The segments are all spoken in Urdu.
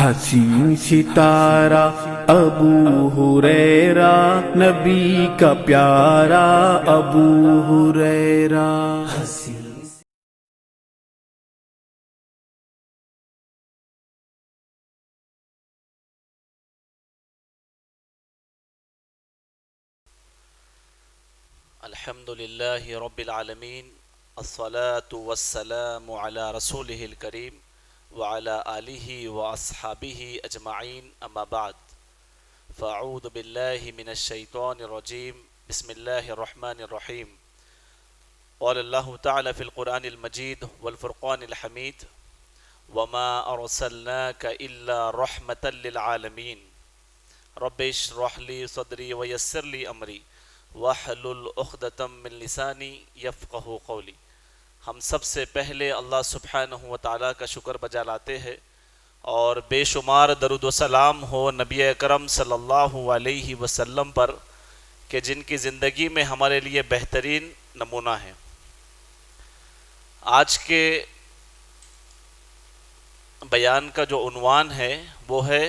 حسین ستارہ ابو ہریرہ، نبی کا پیارا ابو ہریرہ۔ الحمد للہ رب العالمین، الصلاة والسلام علی رسولہ الکریم وعلی آلہ واصحابہ اجمعین، اما بعد فاعوذ باللہ من الشیطان الرجیم، بسم اللہ الرحمن الرحیم۔ قال اللہ تعالی فی القرآن المجید والفرقان الحمید، وما ارسلناک الا رحمۃ للعالمین، رب اشرح لی صدری ویسر لی امری وَاحْلُلْ عُقْدَةً مِّن لِّسَانِي يَفْقَهُ قَوْلِي۔ ہم سب سے پہلے اللہ سبحانہ و تعالیٰ کا شکر بجا لاتے ہیں اور بے شمار درود و سلام ہو نبی اکرم صلی اللہ علیہ وسلم پر کہ جن کی زندگی میں ہمارے لیے بہترین نمونہ ہے۔ آج کے بیان کا جو عنوان ہے وہ ہے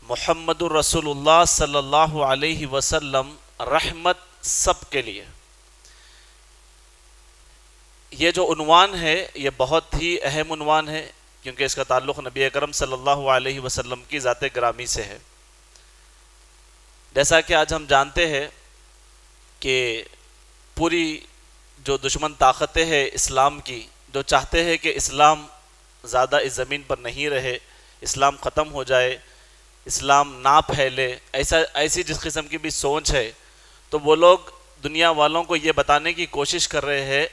محمد الرسول اللہ صلی اللہ علیہ وسلم رحمت سب کے لیے۔ یہ جو عنوان ہے یہ بہت ہی اہم عنوان ہے کیونکہ اس کا تعلق نبی اکرم صلی اللہ علیہ وسلم کی ذات گرامی سے ہے۔ جیسا کہ آج ہم جانتے ہیں کہ پوری جو دشمن طاقتیں ہیں اسلام کی، جو چاہتے ہیں کہ اسلام زیادہ اس زمین پر نہیں رہے، اسلام ختم ہو جائے، اسلام نہ پھیلے، ایسی جس قسم کی بھی سوچ ہے، تو وہ لوگ دنیا والوں کو یہ بتانے کی کوشش کر رہے ہیں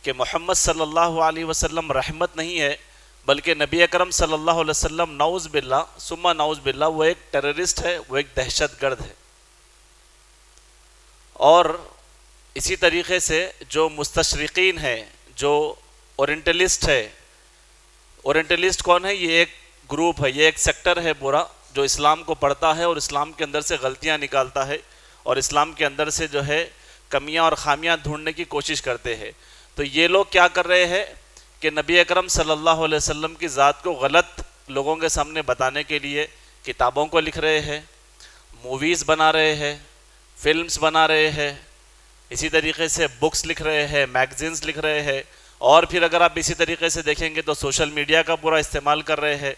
کہ محمد صلی اللہ علیہ وسلم رحمت نہیں ہے بلکہ نبی اکرم صلی اللہ علیہ وسلم نعوذ باللہ ثم نعوذ باللہ وہ ایک ٹیررسٹ ہے، وہ ایک دہشت گرد ہے۔ اور اسی طریقے سے جو مستشرقین ہیں، جو اورینٹلسٹ ہے، اورینٹلسٹ کون ہے؟ یہ ایک گروپ ہے، یہ ایک سیکٹر ہے پورا جو اسلام کو پڑھتا ہے اور اسلام کے اندر سے غلطیاں نکالتا ہے اور اسلام کے اندر سے جو ہے کمیاں اور خامیاں ڈھونڈنے کی کوشش کرتے ہیں۔ تو یہ لوگ کیا کر رہے ہیں کہ نبی اکرم صلی اللہ علیہ وسلم کی ذات کو غلط لوگوں کے سامنے بتانے کے لیے کتابوں کو لکھ رہے ہیں، موویز بنا رہے ہیں، فلمز بنا رہے ہیں، اسی طریقے سے بکس لکھ رہے ہیں، میگزینز لکھ رہے ہیں، اور پھر اگر آپ اسی طریقے سے دیکھیں گے تو سوشل میڈیا کا پورا استعمال کر رہے ہیں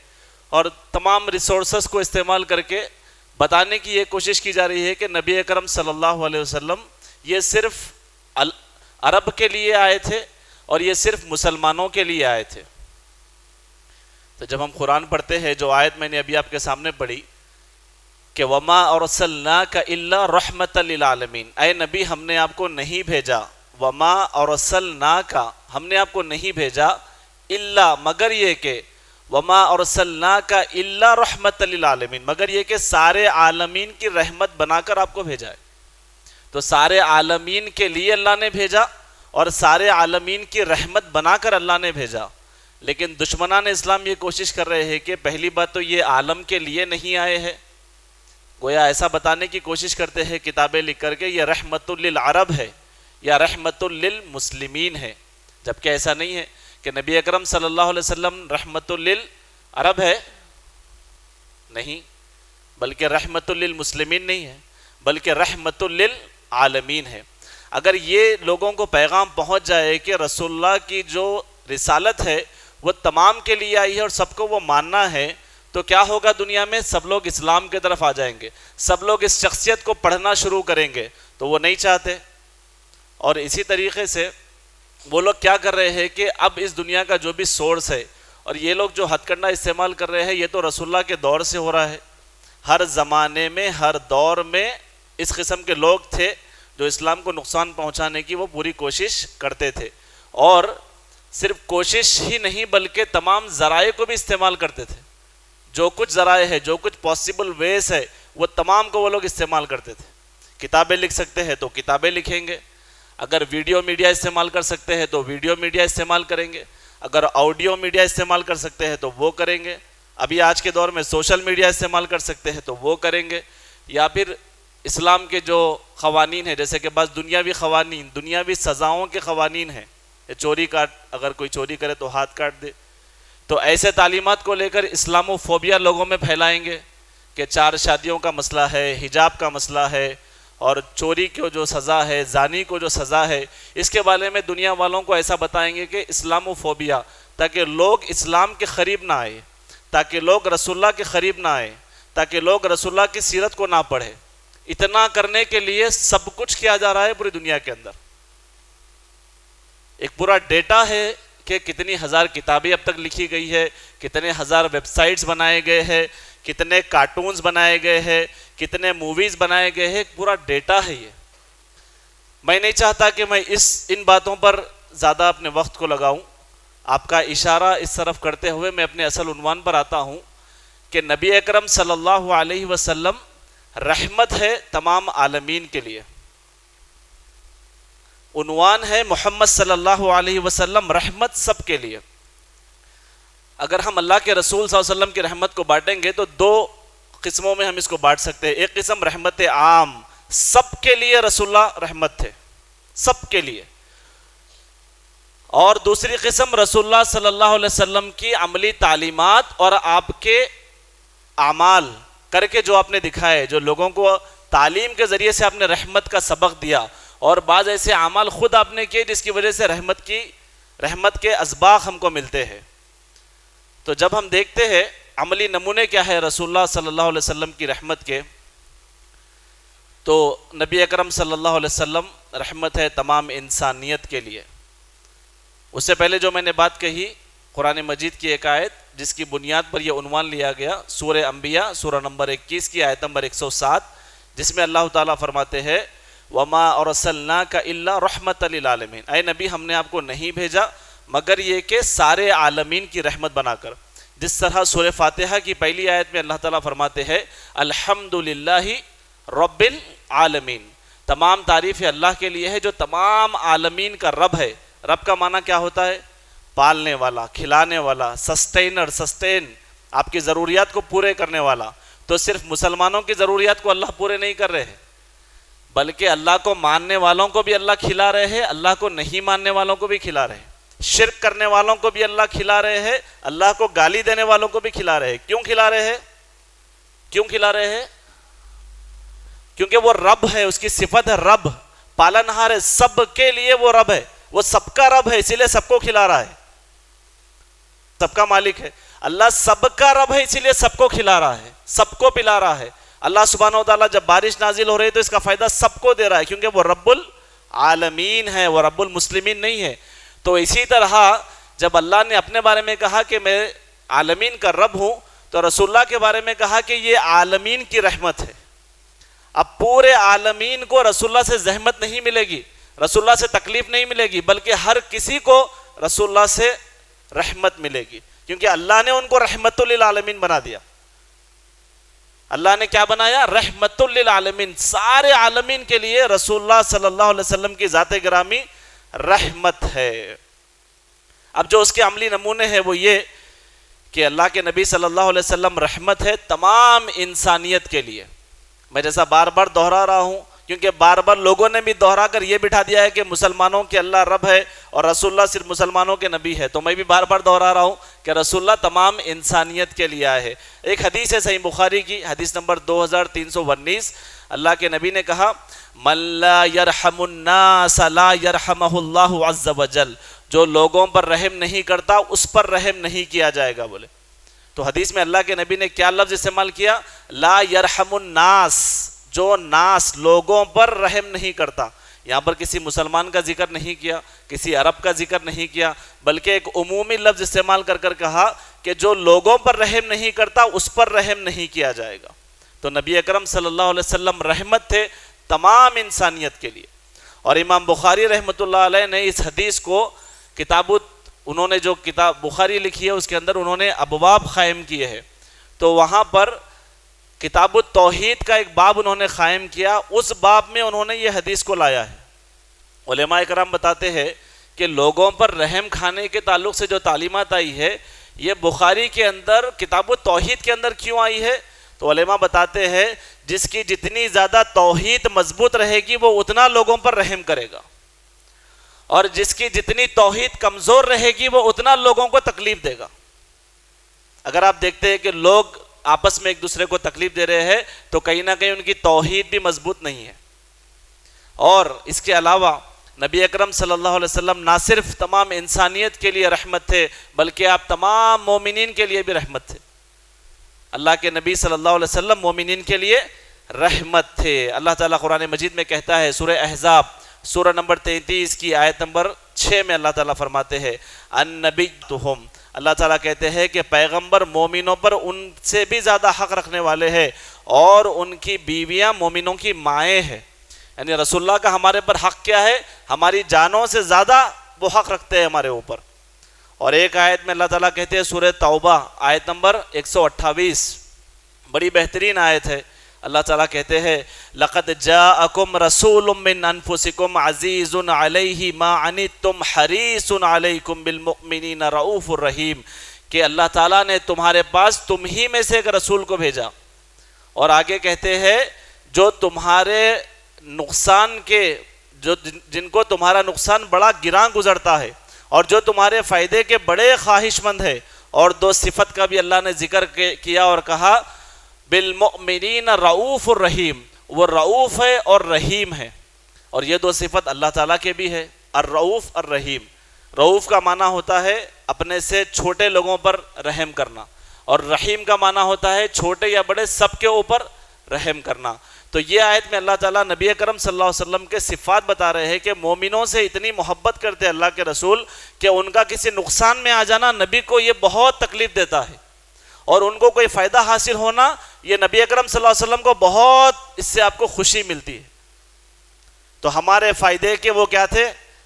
اور تمام ریسورسز کو استعمال کر کے بتانے کی یہ کوشش کی جا رہی ہے کہ نبی اکرم صلی اللہ علیہ وسلم یہ صرف عرب کے لیے آئے تھے اور یہ صرف مسلمانوں کے لیے آئے تھے۔ تو جب ہم قرآن پڑھتے ہیں، جو آیت میں نے ابھی آپ کے سامنے پڑھی کہ وَمَا أَرْسَلْنَاكَ إِلَّا رَحْمَةً لِلْعَالَمِينَ، اے نبی ہم نے آپ کو نہیں بھیجا، وَمَا أَرْسَلْنَاكَ ہم نے آپ کو نہیں بھیجا، إِلَّا مگر یہ کہ وَمَا أَرْسَلْنَاكَ إِلَّا رَحْمَةً لِلْعَالَمِينَ مگر یہ کہ سارے عالمین کی رحمت بنا کر آپ کو بھیجا ہے۔ تو سارے عالمین کے لیے اللہ نے بھیجا اور سارے عالمین کی رحمت بنا کر اللہ نے بھیجا۔ لیکن دشمنان اسلام یہ کوشش کر رہے ہیں کہ پہلی بات تو یہ عالم کے لیے نہیں آئے ہیں، گویا ایسا بتانے کی کوشش کرتے ہیں کتابیں لکھ کر کے یہ رحمت للعرب ہے یا رحمت للمسلمین ہے، جبکہ ایسا نہیں ہے کہ نبی اکرم صلی اللہ علیہ وسلم رحمت للعرب ہے، نہیں، بلکہ رحمت للمسلمین نہیں ہے بلکہ رحمت للعالمین ہے۔ اگر یہ لوگوں کو پیغام پہنچ جائے کہ رسول اللہ کی جو رسالت ہے وہ تمام کے لیے آئی ہے اور سب کو وہ ماننا ہے، تو کیا ہوگا دنیا میں؟ سب لوگ اسلام کی طرف آ جائیں گے، سب لوگ اس شخصیت کو پڑھنا شروع کریں گے، تو وہ نہیں چاہتے۔ اور اسی طریقے سے وہ لوگ کیا کر رہے ہیں کہ اب اس دنیا کا جو بھی سورس ہے اور یہ لوگ جو ہتھ کنڈا استعمال کر رہے ہیں یہ تو رسول اللہ کے دور سے ہو رہا ہے۔ ہر زمانے میں، ہر دور میں اس قسم کے لوگ تھے جو اسلام کو نقصان پہنچانے کی وہ پوری کوشش کرتے تھے، اور صرف کوشش ہی نہیں بلکہ تمام ذرائع کو بھی استعمال کرتے تھے۔ جو کچھ ذرائع ہے، جو کچھ پاسبل ویز ہے، وہ تمام کو وہ لوگ استعمال کرتے تھے۔ کتابیں لکھ سکتے ہیں تو کتابیں لکھیں گے، اگر ویڈیو میڈیا استعمال کر سکتے ہیں تو ویڈیو میڈیا استعمال کریں گے، اگر آڈیو میڈیا استعمال کر سکتے ہیں تو وہ کریں گے، ابھی آج کے دور میں سوشل میڈیا استعمال کر سکتے ہیں تو وہ کریں گے، یا پھر اسلام کے جو قوانین ہیں، جیسے کہ بعض دنیاوی قوانین، دنیاوی سزاؤں کے قوانین ہیں، چوری کاٹ، اگر کوئی چوری کرے تو ہاتھ کاٹ دے، تو ایسے تعلیمات کو لے کر اسلامو فوبیا لوگوں میں پھیلائیں گے کہ 4 شادیوں کا مسئلہ ہے، حجاب کا مسئلہ ہے، اور چوری کو جو سزا ہے، زانی کو جو سزا ہے، اس کے بارے میں دنیا والوں کو ایسا بتائیں گے کہ اسلامو فوبیا، تاکہ لوگ اسلام کے قریب نہ آئے، تاکہ لوگ رسول اللہ کے قریب نہ آئے، تاکہ لوگ رسول اللہ کی سیرت کو نہ پڑھے۔ اتنا کرنے کے لیے سب کچھ کیا جا رہا ہے پوری دنیا کے اندر۔ ایک پورا ڈیٹا ہے کہ کتنی ہزار کتابیں اب تک لکھی گئی ہے، کتنے ہزار ویب سائٹس بنائے گئے ہیں، کتنے کارٹونز بنائے گئے ہیں، کتنے موویز بنائے گئے ہیں، ایک پورا ڈیٹا ہے یہ۔ میں نہیں چاہتا کہ میں ان باتوں پر زیادہ اپنے وقت کو لگاؤں۔ آپ کا اشارہ اس طرف کرتے ہوئے میں اپنے اصل عنوان پر آتا ہوں کہ نبی اکرم صلی اللہ علیہ وسلم رحمت ہے تمام عالمین کے لیے۔ عنوان ہے محمد صلی اللہ علیہ وسلم رحمت سب کے لیے۔ اگر ہم اللہ کے رسول صلی اللہ علیہ وسلم کی رحمت کو بانٹیں گے تو 2 قسموں میں ہم اس کو بانٹ سکتے ہیں۔ ایک قسم رحمت عام، سب کے لیے رسول اللہ رحمت تھے، سب کے لیے، اور دوسری قسم رسول اللہ صلی اللہ علیہ وسلم کی عملی تعلیمات اور آپ کے اعمال کر کے جو آپ نے دکھائے، جو لوگوں کو تعلیم کے ذریعے سے آپ نے رحمت کا سبق دیا، اور بعض ایسے اعمال خود آپ نے کیے جس کی وجہ سے رحمت کے اسباق ہم کو ملتے ہیں۔ تو جب ہم دیکھتے ہیں عملی نمونے کیا ہے رسول اللہ صلی اللہ علیہ وسلم کی رحمت کے، تو نبی اکرم صلی اللہ علیہ وسلم رحمت ہے تمام انسانیت کے لیے۔ اس سے پہلے جو میں نے بات کہی، قرآن مجید کی ایک آیت جس کی بنیاد پر یہ عنوان لیا گیا، سورہ انبیاء سورہ نمبر 21 کی آیت نمبر 107، جس میں اللہ تعالیٰ فرماتے ہیں وَمَا أَرْسَلْنَاكَ إِلَّا رَحْمَةً لِلْعَالَمِينَ، اے نبی ہم نے آپ کو نہیں بھیجا مگر یہ کہ سارے عالمین کی رحمت بنا کر۔ جس طرح سورہ فاتحہ کی پہلی آیت میں اللہ تعالیٰ فرماتے ہیں الحمدللہ رب العالمین، تمام تعریف اللہ کے لیے ہے جو تمام عالمین کا رب ہے۔ رب کا معنی کیا ہوتا ہے؟ پالنے والا، کھلانے والا، سسٹین، آپ کی ضروریات کو پورے کرنے والا۔ تو صرف مسلمانوں کی ضروریات کو اللہ پورے نہیں کر رہے ہیں، بلکہ اللہ کو ماننے والوں کو بھی اللہ کھلا رہے ہیں، اللہ کو نہیں ماننے والوں کو بھی کھلا رہے ہیں، شرک کرنے والوں کو بھی اللہ کھلا رہے ہیں، اللہ کو گالی دینے والوں کو بھی کھلا رہے ہیں۔ کیوں کھلا رہے ہیں؟ کیوں کھلا رہے ہیں؟ کیونکہ وہ رب ہے، اس کی صفت ہے رب، پالنہار ہے، سب کے لیے وہ رب ہے، وہ سب کا رب ہے، اسی لیے سب کو کھلا رہا ہے، سب کا مالک ہے۔ اللہ سب کا رب ہے، اسی لیے سب کو کھلا رہا ہے، سب کو پلا رہا ہے۔ اللہ سبحانہ وتعالیٰ جب بارش نازل ہو رہی ہے تو اس کا فائدہ سب کو دے رہا ہے، کیونکہ وہ رب العالمین ہے، وہ رب المسلمین نہیں ہے۔ تو اسی طرح جب اللہ نے اپنے بارے میں کہا کہ میں عالمین کا رب ہوں، تو رسول اللہ کے بارے میں کہا کہ یہ عالمین کی رحمت ہے۔ اب پورے عالمین کو رسول اللہ سے زحمت نہیں ملے گی، رسول اللہ سے تکلیف نہیں ملے گی، بلکہ ہر کسی کو رسول اللہ سے رحمت ملے گی، کیونکہ اللہ نے ان کو رحمت للعالمین بنا دیا۔ اللہ نے کیا بنایا؟ رحمت للعالمین، سارے عالمین کے لیے رسول اللہ صلی اللہ علیہ وسلم کی ذات گرامی رحمت ہے۔ اب جو اس کے عملی نمونے ہیں وہ یہ کہ اللہ کے نبی صلی اللہ علیہ وسلم رحمت ہے تمام انسانیت کے لیے۔ میں جیسا بار بار دہرا رہا ہوں کیونکہ بار بار لوگوں نے بھی دہرا کر یہ بٹھا دیا ہے کہ مسلمانوں کے اللہ رب ہے اور رسول اللہ صرف مسلمانوں کے نبی ہے، تو میں بھی بار بار دہرا رہا ہوں کہ رسول اللہ تمام انسانیت کے لیے آئے ہے۔ ایک حدیث ہے صحیح بخاری کی، حدیث نمبر 2319، اللہ کے نبی نے کہا من لا يرحم الناس لا يرحمه اللہ عز وجل، جو لوگوں پر رحم نہیں کرتا اس پر رحم نہیں کیا جائے گا۔ بولے تو حدیث میں اللہ کے نبی نے کیا لفظ استعمال کیا؟ لا يرحم الناس، جو ناس لوگوں پر رحم نہیں کرتا۔ یہاں پر کسی مسلمان کا ذکر نہیں کیا، کسی عرب کا ذکر نہیں کیا، بلکہ ایک عمومی لفظ استعمال کر کر کہا کہ جو لوگوں پر رحم نہیں کرتا اس پر رحم نہیں کیا جائے گا۔ تو نبی اکرم صلی اللہ علیہ وسلم رحمت تھے تمام انسانیت کے لیے۔ اور امام بخاری رحمۃ اللہ علیہ نے اس حدیث کو انہوں نے جو کتاب بخاری لکھی ہے اس کے اندر انہوں نے ابواب قائم کیے ہیں، تو وہاں پر کتاب التوحید کا ایک باب انہوں نے قائم کیا، اس باب میں انہوں نے یہ حدیث کو لایا ہے۔ علماء کرام بتاتے ہیں کہ لوگوں پر رحم کھانے کے تعلق سے جو تعلیمات آئی ہے یہ بخاری کے اندر کتاب التوحید کے اندر کیوں آئی ہے؟ تو علماء بتاتے ہیں جس کی جتنی زیادہ توحید مضبوط رہے گی وہ اتنا لوگوں پر رحم کرے گا، اور جس کی جتنی توحید کمزور رہے گی وہ اتنا لوگوں کو تکلیف دے گا۔ اگر آپ دیکھتے ہیں کہ لوگ آپس میں ایک دوسرے کو تکلیف دے رہے ہیں تو کہیں نہ کہیں ان کی توحید بھی مضبوط نہیں ہے. اور اس کے علاوہ نبی اکرم صلی اللہ علیہ وسلم نہ صرف تمام انسانیت کے لیے رحمت تھے بلکہ آپ تمام مومنین کے لیے بھی رحمت تھے. اللہ کے نبی صلی اللہ علیہ وسلم مومنین کے لیے رحمت تھے. اللہ تعالیٰ قرآن مجید میں کہتا ہے سورہ احزاب سورہ نمبر 33 کی آیت نمبر 6 میں اللہ تعالیٰ فرماتے ہیں النبیتہم، اللہ تعالیٰ کہتے ہیں کہ پیغمبر مومنوں پر ان سے بھی زیادہ حق رکھنے والے ہیں اور ان کی بیویاں مومنوں کی مائیں ہیں. یعنی رسول اللہ کا ہمارے پر حق کیا ہے؟ ہماری جانوں سے زیادہ وہ حق رکھتے ہیں ہمارے اوپر. اور ایک آیت میں اللہ تعالیٰ کہتے ہیں سورہ توبہ آیت نمبر 128، بڑی بہترین آیت ہے. اللہ تعالیٰ کہتے ہیں لَقَدْ جَاءَكُمْ رَسُولٌ مِّنْ أَنفُسِكُمْ عَزِيزٌ عَلَيْهِ مَا عَنِتُّمْ حَرِيصٌ عَلَيْكُمْ بِالْمُؤْمِنِينَ رَؤُوفٌ رَحِيمٌ، کہ اللہ تعالیٰ نے تمہارے پاس تم ہی میں سے ایک رسول کو بھیجا. اور آگے کہتے ہیں جو تمہارے نقصان کے جن کو تمہارا نقصان بڑا گراں گزرتا ہے اور جو تمہارے فائدے کے بڑے خواہش مند ہے. اور دو صفت کا بھی اللہ نے ذکر کیا اور کہا بالمؤمنین رؤوف الرحیم، وہ رؤوف ہے اور رحیم ہے. اور یہ دو صفت اللہ تعالیٰ کے بھی ہے، الرؤوف الرحیم. رؤوف کا معنی ہوتا ہے اپنے سے چھوٹے لوگوں پر رحم کرنا، اور رحیم کا معنی ہوتا ہے چھوٹے یا بڑے سب کے اوپر رحم کرنا. تو یہ آیت میں اللہ تعالیٰ نبی اکرم صلی اللہ علیہ وسلم کے صفات بتا رہے ہیں کہ مومنوں سے اتنی محبت کرتے اللہ کے رسول کہ ان کا کسی نقصان میں آ جانا نبی کو یہ بہت تکلیف دیتا ہے، اور ان کو کوئی فائدہ حاصل ہونا یہ نبی اکرم صلی اللہ علیہ وسلم کو بہت اس سے آپ کو خوشی ملتی ہے. تو ہمارے فائدے کے وہ کیا تھے؟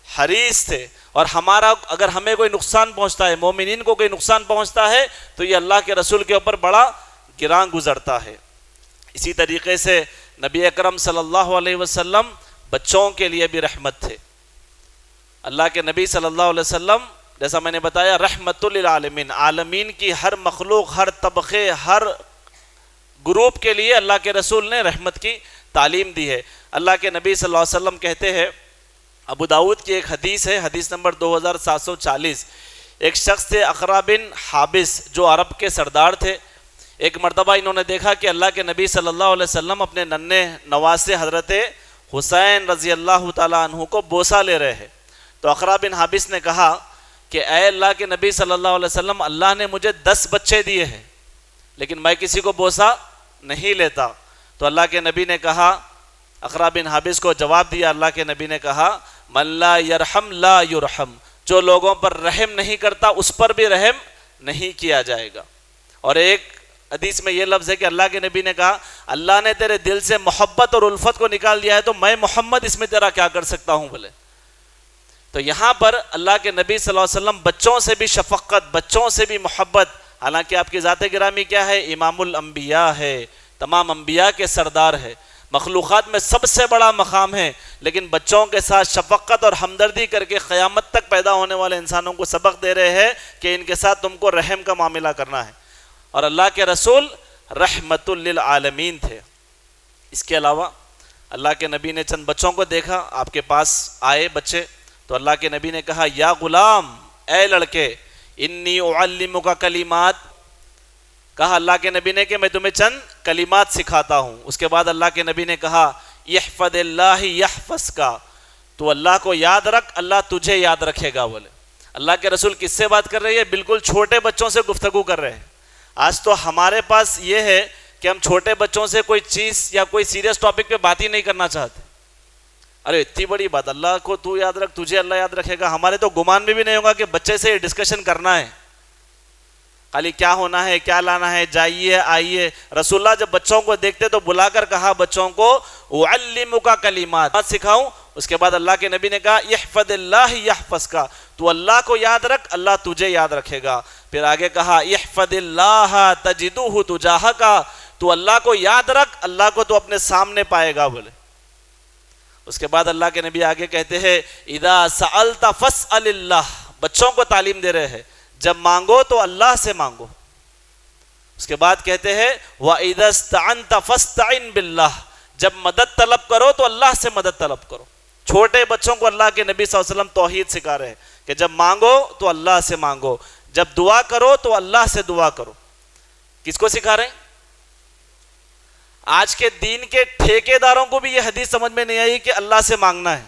حریص تھے. اور ہمارا اگر ہمیں کوئی نقصان پہنچتا ہے، مومنین کو کوئی نقصان پہنچتا ہے تو یہ اللہ کے رسول کے اوپر بڑا گراں گزرتا ہے. اسی طریقے سے نبی اکرم صلی اللہ علیہ وسلم بچوں کے لیے بھی رحمت تھے. اللہ کے نبی صلی اللہ علیہ وسلم جیسا میں نے بتایا رحمت للعالمین، عالمین کی ہر مخلوق، ہر طبقے، ہر گروپ کے لیے اللہ کے رسول نے رحمت کی تعلیم دی ہے. اللہ کے نبی صلی اللہ علیہ وسلم کہتے ہیں، ابو داؤد کی ایک حدیث ہے، حدیث نمبر 2740، ایک شخص تھے اقرا بن حابس جو عرب کے سردار تھے. ایک مرتبہ انہوں نے دیکھا کہ اللہ کے نبی صلی اللہ علیہ وسلم اپنے ننھے نواسے حضرت حسین رضی اللہ تعالیٰ عنہ کو بوسہ لے رہے ہیں. تو اقرا بن حابس نے کہا کہ اے اللہ کے نبی صلی اللہ علیہ وسلم، اللہ نے مجھے 10 بچے دیے ہیں لیکن میں کسی کو بوسہ نہیں لیتا. تو اللہ کے نبی نے کہا، اقرا بن حابس کو جواب دیا اللہ کے نبی نے کہا من لا یرحم لا یرحم، جو لوگوں پر رحم نہیں کرتا اس پر بھی رحم نہیں کیا جائے گا. اور ایک حدیث میں یہ لفظ ہے کہ اللہ کے نبی نے کہا اللہ نے تیرے دل سے محبت اور الفت کو نکال دیا ہے تو میں محمد اس میں تیرا کیا کر سکتا ہوں بولے. تو یہاں پر اللہ کے نبی صلی اللہ علیہ وسلم بچوں سے بھی شفقت، بچوں سے بھی محبت. حالانکہ آپ کی ذات گرامی کیا ہے؟ امام الانبیاء ہے، تمام انبیاء کے سردار ہے، مخلوقات میں سب سے بڑا مقام ہے، لیکن بچوں کے ساتھ شفقت اور ہمدردی کر کے قیامت تک پیدا ہونے والے انسانوں کو سبق دے رہے ہیں کہ ان کے ساتھ تم کو رحم کا معاملہ کرنا ہے. اور اللہ کے رسول رحمت للعالمین تھے. اس کے علاوہ اللہ کے نبی نے چند بچوں کو دیکھا، آپ کے پاس آئے بچے، تو اللہ کے نبی نے کہا یا غلام، اے لڑکے، انی اعلمک کلمات، کہا اللہ کے نبی نے کہ میں تمہیں چند کلمات سکھاتا ہوں. اس کے بعد اللہ کے نبی نے کہا احفظ اللہ یحفظک، تو اللہ کو یاد رکھ اللہ تجھے یاد رکھے گا. بولے اللہ کے رسول کس سے بات کر رہے ہیں؟ بالکل چھوٹے بچوں سے گفتگو کر رہے ہیں. آج تو ہمارے پاس یہ ہے کہ ہم چھوٹے بچوں سے کوئی چیز یا کوئی سیریس ٹاپک پہ بات ہی نہیں کرنا چاہتے. ارے اتنی بڑی بات، اللہ کو تو یاد رکھ تجھے اللہ یاد رکھے گا. ہمارے تو گمان میں بھی نہیں ہوگا کہ بچے سے یہ ڈسکشن کرنا ہے، خالی کیا ہونا ہے، کیا لانا ہے، جائیے آئیے. رسول اللہ جب بچوں کو دیکھتے تو بلا کر کہا بچوں کو اعلمک کلمات، بات سکھاؤں. اس کے بعد اللہ کے نبی نے کہا احفظ اللہ یحفظک، تو اللہ کو یاد رکھ اللہ تجھے یاد رکھے گا. پھر آگے کہا احفظ اللہ تجدہ تجاہک، تو اللہ کو یاد رکھ اللہ کو تو اپنے سامنے پائے گا. بولے اس کے بعد اللہ کے نبی آگے کہتے ہیں اذا سألت فاسأل اللہ، بچوں کو تعلیم دے رہے ہیں جب مانگو تو اللہ سے مانگو. اس کے بعد کہتے ہیں وَإِذَا اسْتَعَنْتَ فَاسْتَعِنْ بِاللَّهِ، جب مدد طلب کرو تو اللہ سے مدد طلب کرو. چھوٹے بچوں کو اللہ کے نبی صلی اللہ علیہ وسلم توحید سکھا رہے ہیں کہ جب مانگو تو اللہ سے مانگو، جب دعا کرو تو اللہ سے دعا کرو. کس کو سکھا رہے ہیں؟ آج کے دین کے ٹھیکیداروں کو بھی یہ حدیث سمجھ میں نہیں آئی کہ اللہ سے مانگنا ہے.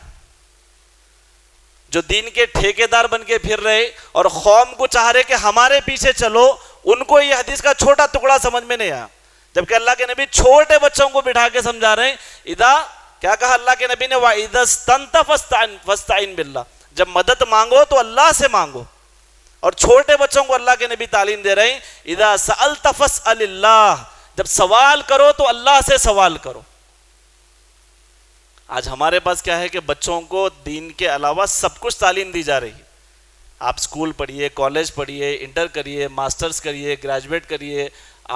جو دین کے ٹھیکیدار بن کے پھر رہے اور قوم کو چاہ رہے کہ ہمارے پیچھے چلو، ان کو یہ حدیث کا چھوٹا ٹکڑا سمجھ میں نہیں آیا. جبکہ اللہ کے نبی چھوٹے بچوں کو بٹھا کے سمجھا رہے ہیں. کیا کہا اللہ کے نبی نے؟ وَإِذَا اسْتَنْتَ فَاسْتَعِنْ بِاللَّهِ. جب مدد مانگو تو اللہ سے مانگو. اور چھوٹے بچوں کو اللہ کے نبی تعلیم دے رہے ہیں اذا سألت فاسأل اللہ، جب سوال کرو تو اللہ سے سوال کرو. آج ہمارے پاس کیا ہے کہ بچوں کو دین کے علاوہ سب کچھ تعلیم دی جا رہی ہے. آپ اسکول پڑھیے، کالج پڑھیے، انٹر کریے، ماسٹرز کریے، گریجویٹ کریے،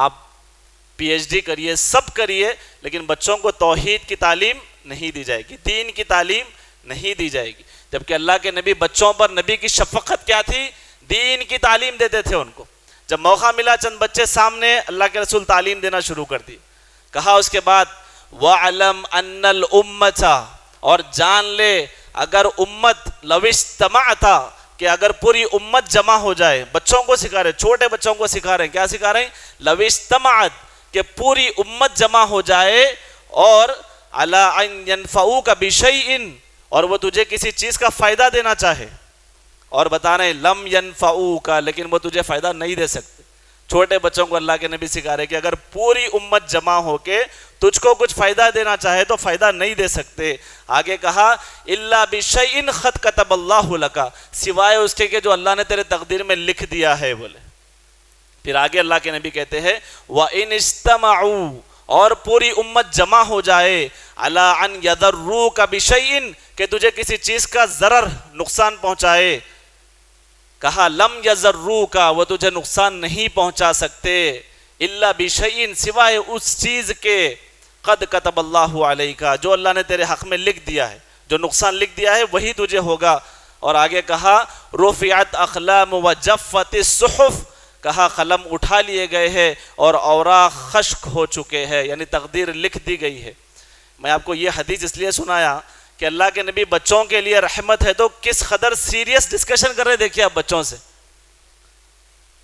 آپ پی ایچ ڈی کریے، سب کریے، لیکن بچوں کو توحید کی تعلیم نہیں دی جائے گی، دین کی تعلیم نہیں دی جائے گی. جبکہ اللہ کے نبی بچوں پر نبی کی شفقت کیا تھی؟ دین کی تعلیم دیتے تھے ان کو. جب موقع ملا چند بچے سامنے، اللہ کے رسول تعلیم دینا شروع کر دی. کہا اس کے بعد وَعْلَمْ أَنَّ الْأُمَّةَ، اور جان لے اگر امت لو اجتمعت، کہ اگر پوری امت جمع ہو جائے. بچوں کو سکھا رہے، چھوٹے بچوں کو سکھا رہے ہیں. کیا سکھا رہے ہیں؟ لو اجتمعت، کہ پوری امت جمع ہو جائے، اور عَلَىٰ أَن يَنْفَعُوكَ بِشَيْءٍ، اور وہ تجھے کسی چیز کا فائدہ دینا چاہے، اور بتا رہے ہیں لم ينفعوک، لیکن وہ تجھے فائدہ نہیں دے سکتے. چھوٹے بچوں کو اللہ کے نبی سکھا رہے کہ اگر پوری امت جمع ہو کے تجھ کو کچھ فائدہ دینا چاہے تو فائدہ نہیں دے سکتے. آگے کہا الا بشیء قد کتب اللہ لک، سوائے اس کے کہ جو اللہ نے تیرے تقدیر میں لکھ دیا ہے. بولے پھر آگے اللہ کے نبی کہتے ہیں وَإِنِ اجْتَمَعُوا، اور پوری امت جمع ہو جائے، عَلَىٰ أَن يَضَرُّوكَ بِشَيْءٍ، کہ تجھے کسی چیز کا ضرر نقصان پہنچائے. کہا لم یضروک، وہ تجھے نقصان نہیں پہنچا سکتے، الا بشیء، سوائے اس چیز کے قد کتب اللہ علیک، جو اللہ نے تیرے حق میں لکھ دیا ہے. جو نقصان لکھ دیا ہے وہی تجھے ہوگا. اور آگے کہا رفعت اقلام وجفت الصحف، کہا قلم اٹھا لیے گئے ہیں اور اوراق خشک ہو چکے ہیں، یعنی تقدیر لکھ دی گئی ہے. میں آپ کو یہ حدیث اس لیے سنایا کہ اللہ کے نبی بچوں کے لیے رحمت ہے تو کس قدر سیریس ڈسکشن کر رہے. دیکھیے آپ بچوں سے،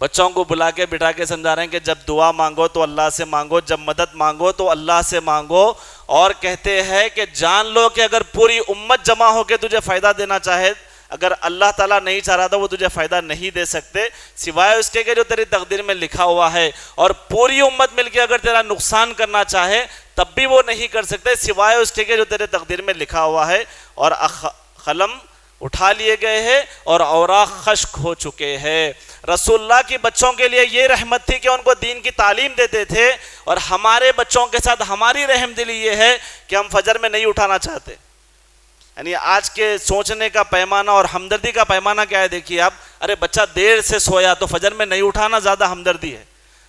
بچوں کو بلا کے بٹھا کے سمجھا رہے ہیں کہ جب دعا مانگو تو اللہ سے مانگو، جب مدد مانگو تو اللہ سے مانگو. اور کہتے ہیں کہ جان لو کہ اگر پوری امت جمع ہو کے تجھے فائدہ دینا چاہے، اگر اللہ تعالیٰ نہیں چاہ رہا تو وہ تجھے فائدہ نہیں دے سکتے، سوائے اس کے کہ جو تیری تقدیر میں لکھا ہوا ہے. اور پوری امت مل کے اگر تیرا نقصان کرنا چاہے تب بھی وہ نہیں کر سکتے، سوائے اس کے کہ جو تیرے تقدیر میں لکھا ہوا ہے. اور قلم اٹھا لیے گئے ہیں اور اوراق خشک ہو چکے ہیں. رسول اللہ کی بچوں کے لیے یہ رحمت تھی کہ ان کو دین کی تعلیم دیتے تھے. اور ہمارے بچوں کے ساتھ ہماری رحم دلی یہ ہے کہ ہم فجر میں نہیں اٹھانا چاہتے. یعنی آج کے سوچنے کا پیمانہ اور ہمدردی کا پیمانہ کیا ہے؟ دیکھیے آپ، ارے بچہ دیر سے سویا تو فجر میں نہیں اٹھانا زیادہ ہمدردی ہے.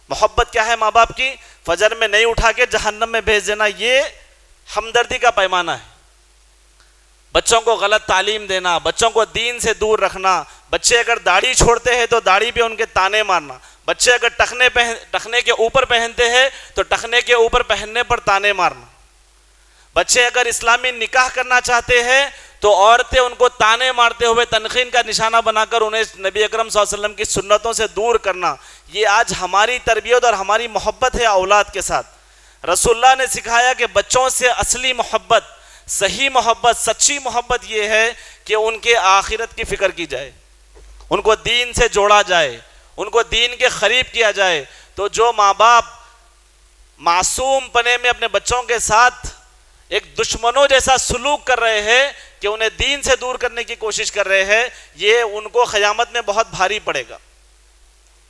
محبت کیا ہے ماں باپ کی؟ فجر میں نہیں اٹھا کے جہنم میں بھیج دینا، یہ ہمدردی کا پیمانہ ہے. بچوں کو غلط تعلیم دینا، بچوں کو دین سے دور رکھنا. بچے اگر داڑھی چھوڑتے ہیں تو داڑھی پہ ان کے تانے مارنا. بچے اگر ٹخنے کے اوپر پہنتے ہیں تو ٹخنے کے اوپر پہننے پر تانے مارنا. بچے اگر اسلامی نکاح کرنا چاہتے ہیں تو عورتیں ان کو تانے مارتے ہوئے تنقید کا نشانہ بنا کر انہیں نبی اکرم صلی اللہ علیہ وسلم کی سنتوں سے دور کرنا. یہ آج ہماری تربیت اور ہماری محبت ہے اولاد کے ساتھ. رسول اللہ نے سکھایا کہ بچوں سے اصلی محبت، صحیح محبت، سچی محبت یہ ہے کہ ان کے آخرت کی فکر کی جائے، ان کو دین سے جوڑا جائے، ان کو دین کے قریب کیا جائے. تو جو ماں باپ معصوم پنے میں اپنے بچوں کے ساتھ ایک دشمنوں جیسا سلوک کر رہے ہیں کہ انہیں دین سے دور کرنے کی کوشش کر رہے ہیں، یہ ان کو قیامت میں بہت بھاری پڑے گا.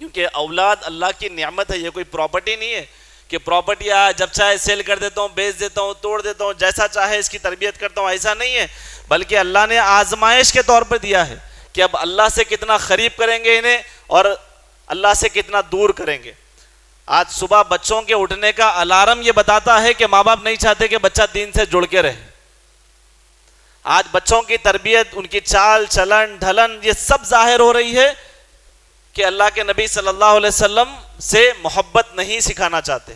کیونکہ اولاد اللہ کی نعمت ہے، یہ کوئی پراپرٹی نہیں ہے کہ پراپرٹی جب چاہے سیل کر دیتا ہوں، بیچ دیتا ہوں، توڑ دیتا ہوں، جیسا چاہے اس کی تربیت کرتا ہوں. ایسا نہیں ہے، بلکہ اللہ نے آزمائش کے طور پر دیا ہے کہ اب اللہ سے کتنا قریب کریں گے انہیں اور اللہ سے کتنا دور کریں گے. آج صبح بچوں کے اٹھنے کا الارم یہ بتاتا ہے کہ ماں باپ نہیں چاہتے کہ بچہ دین سے جڑ کے رہے. آج بچوں کی تربیت، ان کی چال چلن ڈھلن، یہ سب ظاہر ہو رہی ہے کہ اللہ کے نبی صلی اللہ علیہ وسلم سے محبت نہیں سکھانا چاہتے.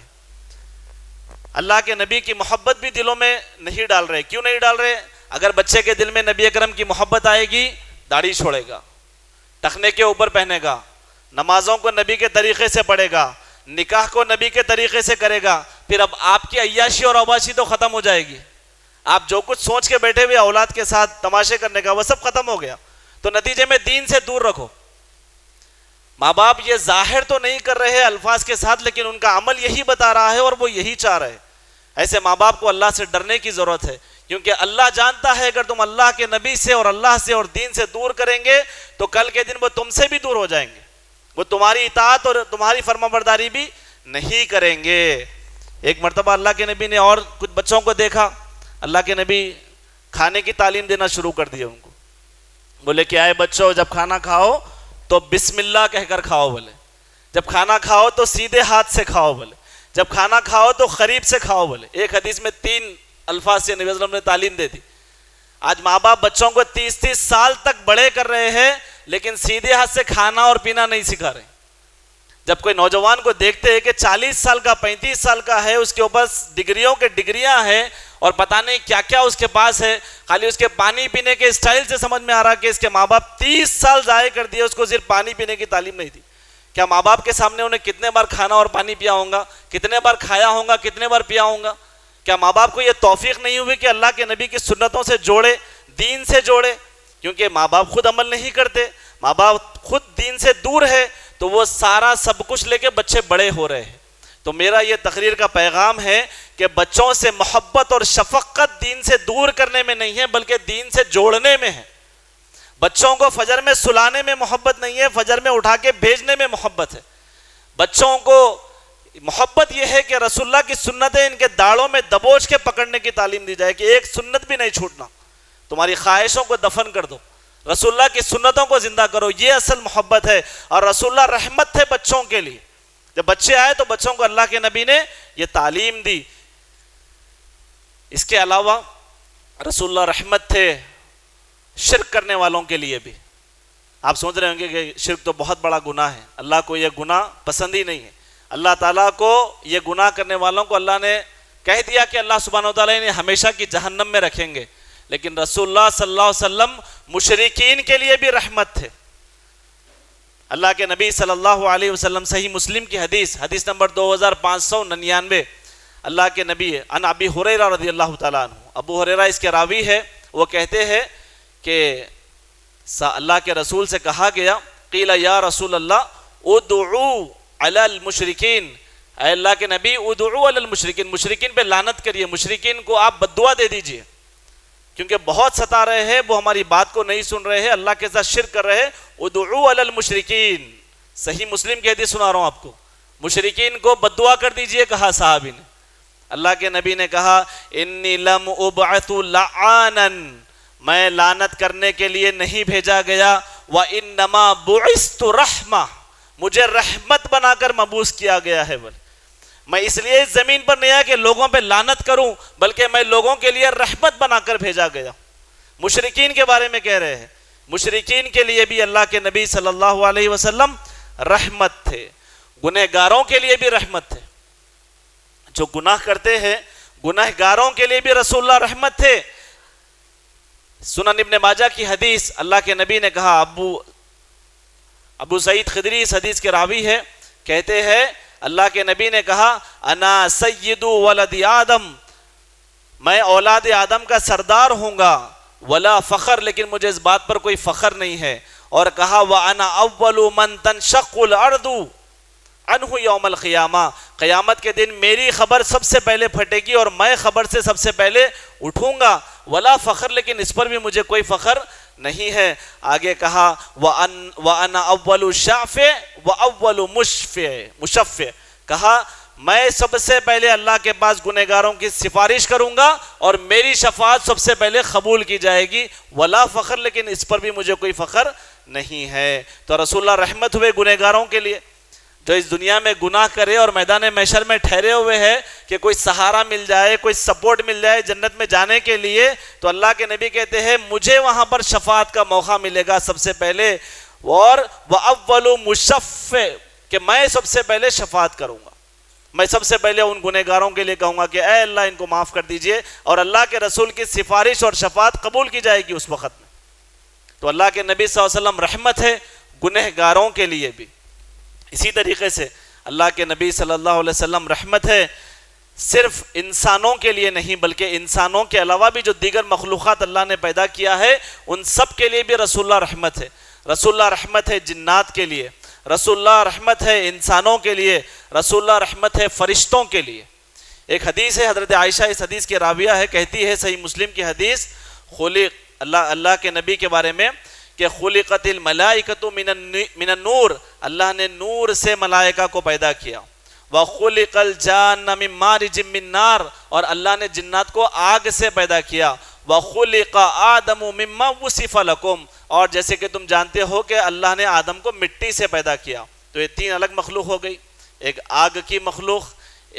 اللہ کے نبی کی محبت بھی دلوں میں نہیں ڈال رہے. کیوں نہیں ڈال رہے؟ اگر بچے کے دل میں نبی اکرم کی محبت آئے گی، داڑھی چھوڑے گا، ٹخنے کے اوپر پہنے گا، نمازوں کو نبی کے طریقے سے پڑھے گا، نکاح کو نبی کے طریقے سے کرے گا، پھر اب آپ کی عیاشی اور عباشی تو ختم ہو جائے گی. آپ جو کچھ سوچ کے بیٹھے ہوئے اولاد کے ساتھ تماشے کرنے کا وہ سب ختم ہو گیا. تو نتیجے میں دین سے دور رکھو. ماں باپ یہ ظاہر تو نہیں کر رہے الفاظ کے ساتھ، لیکن ان کا عمل یہی بتا رہا ہے اور وہ یہی چاہ رہے. ایسے ماں باپ کو اللہ سے ڈرنے کی ضرورت ہے، کیونکہ اللہ جانتا ہے اگر تم اللہ کے نبی سے اور اللہ سے اور دین سے دور کریں گے تو کل کے دن وہ تم سے بھی دور ہو جائیں گے. وہ تمہاری اطاعت اور تمہاری فرمانبرداری بھی نہیں کریں گے. ایک مرتبہ اللہ کے نبی نے اور کچھ بچوں کو دیکھا، اللہ کے نبی کھانے کی تعلیم دینا شروع کر دیا ان کو. بولے کہ آئے بچوں، جب کھانا کھاؤ تو بسم اللہ کہہ کر کھاؤ. بولے جب کھانا کھاؤ تو سیدھے ہاتھ سے کھاؤ. بولے جب کھانا کھاؤ تو قریب سے کھاؤ. بولے ایک حدیث میں 3 الفاظ سے نبی صلی اللہ علیہ وسلم نے تعلیم دے دی. آج ماں باپ بچوں کو 30 سال تک بڑے کر رہے ہیں لیکن سیدھے ہاتھ سے کھانا اور پینا نہیں سکھا رہے. جب کوئی نوجوان کو دیکھتے ہیں کہ 40 سال کا 35 سال کا ہے، اس کے اوپر ڈگریوں کے ڈگریاں ہیں اور پتہ نہیں کیا کیا اس کے پاس ہے، خالی اس کے پانی پینے کے اسٹائل سے سمجھ میں آ رہا کہ اس کے ماں باپ 30 سال ضائع کر دیے، اس کو صرف پانی پینے کی تعلیم نہیں دی. کیا ماں باپ کے سامنے انہیں کتنے بار کھانا اور پانی پیا ہوگا، کتنے بار کھایا ہوگا، کتنے بار پیا ہوگا؟ کیا ماں باپ کو یہ توفیق نہیں ہوئی کہ اللہ کے نبی کی سنتوں سے جوڑے، دین سے جوڑے؟ کیونکہ ماں باپ خود عمل نہیں کرتے، ماں باپ خود دین سے دور ہے، تو وہ سارا سب کچھ لے کے بچے بڑے ہو رہے ہیں. تو میرا یہ تقریر کا پیغام ہے کہ بچوں سے محبت اور شفقت دین سے دور کرنے میں نہیں ہے بلکہ دین سے جوڑنے میں ہے. بچوں کو فجر میں سلانے میں محبت نہیں ہے، فجر میں اٹھا کے بھیجنے میں محبت ہے. بچوں کو محبت یہ ہے کہ رسول اللہ کی سنتیں ان کے داڑوں میں دبوچ کے پکڑنے کی تعلیم دی جائے کہ ایک سنت بھی نہیں چھوٹنا. تمہاری خواہشوں کو دفن کر دو، رسول اللہ کی سنتوں کو زندہ کرو. یہ اصل محبت ہے. اور رسول اللہ رحمت تھے بچوں کے لیے. جب بچے آئے تو بچوں کو اللہ کے نبی نے یہ تعلیم دی. اس کے علاوہ رسول اللہ رحمت تھے شرک کرنے والوں کے لیے بھی. آپ سوچ رہے ہوں گے کہ شرک تو بہت بڑا گناہ ہے، اللہ کو یہ گناہ پسند ہی نہیں ہے. اللہ تعالیٰ کو یہ گناہ کرنے والوں کو اللہ نے کہہ دیا کہ اللہ سبحانہ وتعالیٰ انہیں ہمیشہ کی جہنم میں رکھیں گے. لیکن رسول اللہ صلی اللہ علیہ وسلم مشرکین کے لیے بھی رحمت تھے. اللہ کے نبی صلی اللہ علیہ وسلم، صحیح مسلم کی حدیث نمبر 2599، اللہ کے نبی عن ابی ہریرہ رضی اللہ تعالیٰ عنہ، ابو ہریرہ اس کے راوی ہے، وہ کہتے ہیں کہ اللہ کے رسول سے کہا گیا، قیل یا رسول اللہ ادعو علی المشرکین، اے اللہ کے نبی ادعو علی المشرکین، مشرکین پہ لعنت کریے، مشرکین کو آپ بددعا دے دیجئے کیونکہ بہت ستا رہے ہیں، وہ ہماری بات کو نہیں سن رہے ہیں، اللہ کے ساتھ شرک کر رہے ہیں. ادعو علی المشرکین، صحیح مسلم کی حدیث سنا رہا ہوں آپ کو، مشرکین کو بددعا کر دیجئے کہا صحابی نے. اللہ کے نبی نے کہا انی لم ابعث لعانا، میں لعنت کرنے کے لیے نہیں بھیجا گیا، وانما بعثت رحمہ، مجھے رحمت بنا کر مبعوث کیا گیا ہے. میں اس لیے اس زمین پر نہیں آیا کہ لوگوں پہ لعنت کروں بلکہ میں لوگوں کے لیے رحمت بنا کر بھیجا گیا. مشرکین کے بارے میں کہہ رہے ہیں، مشرکین کے لیے بھی اللہ کے نبی صلی اللہ علیہ وسلم رحمت تھے، گنہگاروں کے لیے بھی رحمت تھے. جو گناہ کرتے ہیں گنہگاروں کے لیے بھی رسول اللہ رحمت تھے. سنن ابن ماجہ کی حدیث، اللہ کے نبی نے کہا، ابو سعید خدری اس حدیث کے راوی ہے، کہتے ہیں اللہ کے نبی نے کہا انا سید ولد آدم، میں اولاد آدم کا سردار ہوں گا، ولا فخر، لیکن مجھے اس بات پر کوئی فخر نہیں ہے. اور کہا وَأَنَا أَوَّلُ مَن تَنشَقُّ الْأَرْضُ عَنْهُ يَوْمَ الْقِيَامَةِ، قیامت کے دن میری خبر سب سے پہلے پھٹے گی اور میں خبر سے سب سے پہلے اٹھوں گا. ولا فخر، لیکن اس پر بھی مجھے کوئی فخر نہیں ہے. آگے کہا وَأَنَا أَوَّلُ شَافِعٍ وَأَوَّلُ مُشَفِّعٍ، کہا میں سب سے پہلے اللہ کے پاس گنہگاروں کی سفارش کروں گا اور میری شفاعت سب سے پہلے قبول کی جائے گی. ولا فخر، لیکن اس پر بھی مجھے کوئی فخر نہیں ہے. تو رسول اللہ رحمت ہوئے گنہگاروں کے لیے. جو اس دنیا میں گناہ کرے اور میدان محشر میں ٹھہرے ہوئے ہیں کہ کوئی سہارا مل جائے، کوئی سپورٹ مل جائے جنت میں جانے کے لیے، تو اللہ کے نبی کہتے ہیں مجھے وہاں پر شفاعت کا موقع ملے گا سب سے پہلے. اور وَأَوَّلُ مُشَفِّعٍ، کہ میں سب سے پہلے شفاعت کروں گا، میں سب سے پہلے ان گنہگاروں کے لیے کہوں گا کہ اے اللہ ان کو معاف کر دیجئے، اور اللہ کے رسول کی سفارش اور شفاعت قبول کی جائے گی اس وقت میں. تو اللہ کے نبی صلی اللہ علیہ وسلم رحمت ہے گنہگاروں کے لیے بھی. اسی طریقے سے اللہ کے نبی صلی اللہ علیہ وسلم رحمت ہے، صرف انسانوں کے لیے نہیں بلکہ انسانوں کے علاوہ بھی جو دیگر مخلوقات اللہ نے پیدا کیا ہے ان سب کے لیے بھی رسول اللہ رحمت ہے۔ رسول اللہ رحمت ہے جنات کے لیے، رسول اللہ رحمت ہے انسانوں کے لیے، رسول اللہ رحمت ہے فرشتوں کے لیے۔ ایک حدیث ہے، حضرت عائشہ اس حدیث کی راویہ ہے، کہتی ہے صحیح مسلم کی حدیث، اللہ کے نبی کے بارے میں کہ خلقت الملائکۃ من النور، اللہ نے نور سے ملائکہ کو پیدا کیا، وخلق الجان من مارج من نار، اور اللہ نے جنات کو آگ سے پیدا کیا، وخلق آدم مما وصف لکم، اور جیسے کہ تم جانتے ہو کہ اللہ نے آدم کو مٹی سے پیدا کیا۔ تو یہ تین الگ مخلوق ہو گئی، ایک آگ کی مخلوق،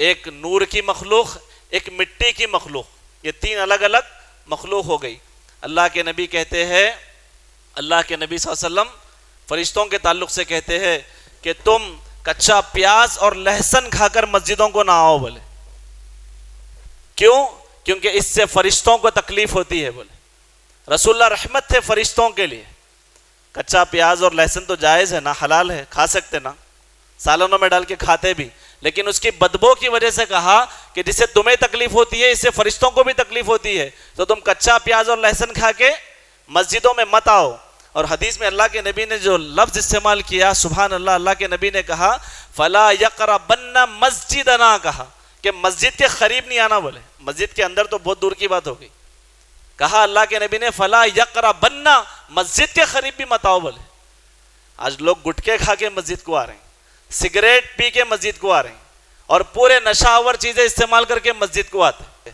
ایک نور کی مخلوق، ایک مٹی کی مخلوق، یہ تین الگ الگ مخلوق ہو گئی۔ اللہ کے نبی کہتے ہیں، اللہ کے نبی صلی اللہ علیہ وسلم فرشتوں کے تعلق سے کہتے ہیں کہ تم کچا پیاز اور لہسن کھا کر مسجدوں کو نہ آؤ بولے، کیوں؟ کیونکہ اس سے فرشتوں کو تکلیف ہوتی ہے بولے۔ رسول اللہ رحمت تھے فرشتوں کے لیے۔ کچا پیاز اور لہسن تو جائز ہے نا، حلال ہے، کھا سکتے نا، سالنوں میں ڈال کے کھاتے بھی، لیکن اس کی بدبو کی وجہ سے کہا کہ جس سے تمہیں تکلیف ہوتی ہے اس سے فرشتوں کو بھی تکلیف ہوتی ہے، تو تم کچا پیاز اور لہسن کھا کے مسجدوں میں مت آؤ۔ اور حدیث میں اللہ کے نبی نے جو لفظ استعمال کیا، سبحان اللہ، اللہ کے نبی نے کہا فَلَا يَقْرَبَنَّ مَسْجِدَنَا، کہا کہ مسجد کے قریب نہیں آنا بولے، مسجد کے اندر تو بہت دور کی بات ہو گئی، کہا اللہ کے نبی نے فَلَا يَقْرَبَنَّ، مسجد کے قریب بھی مت آؤ بولے۔ آج لوگ گٹکے کھا کے مسجد کو آ رہے ہیں، سگریٹ پی کے مسجد کو آ رہے ہیں، اور پورے نشہ آور چیزیں استعمال کر کے مسجد کو آتے ہیں،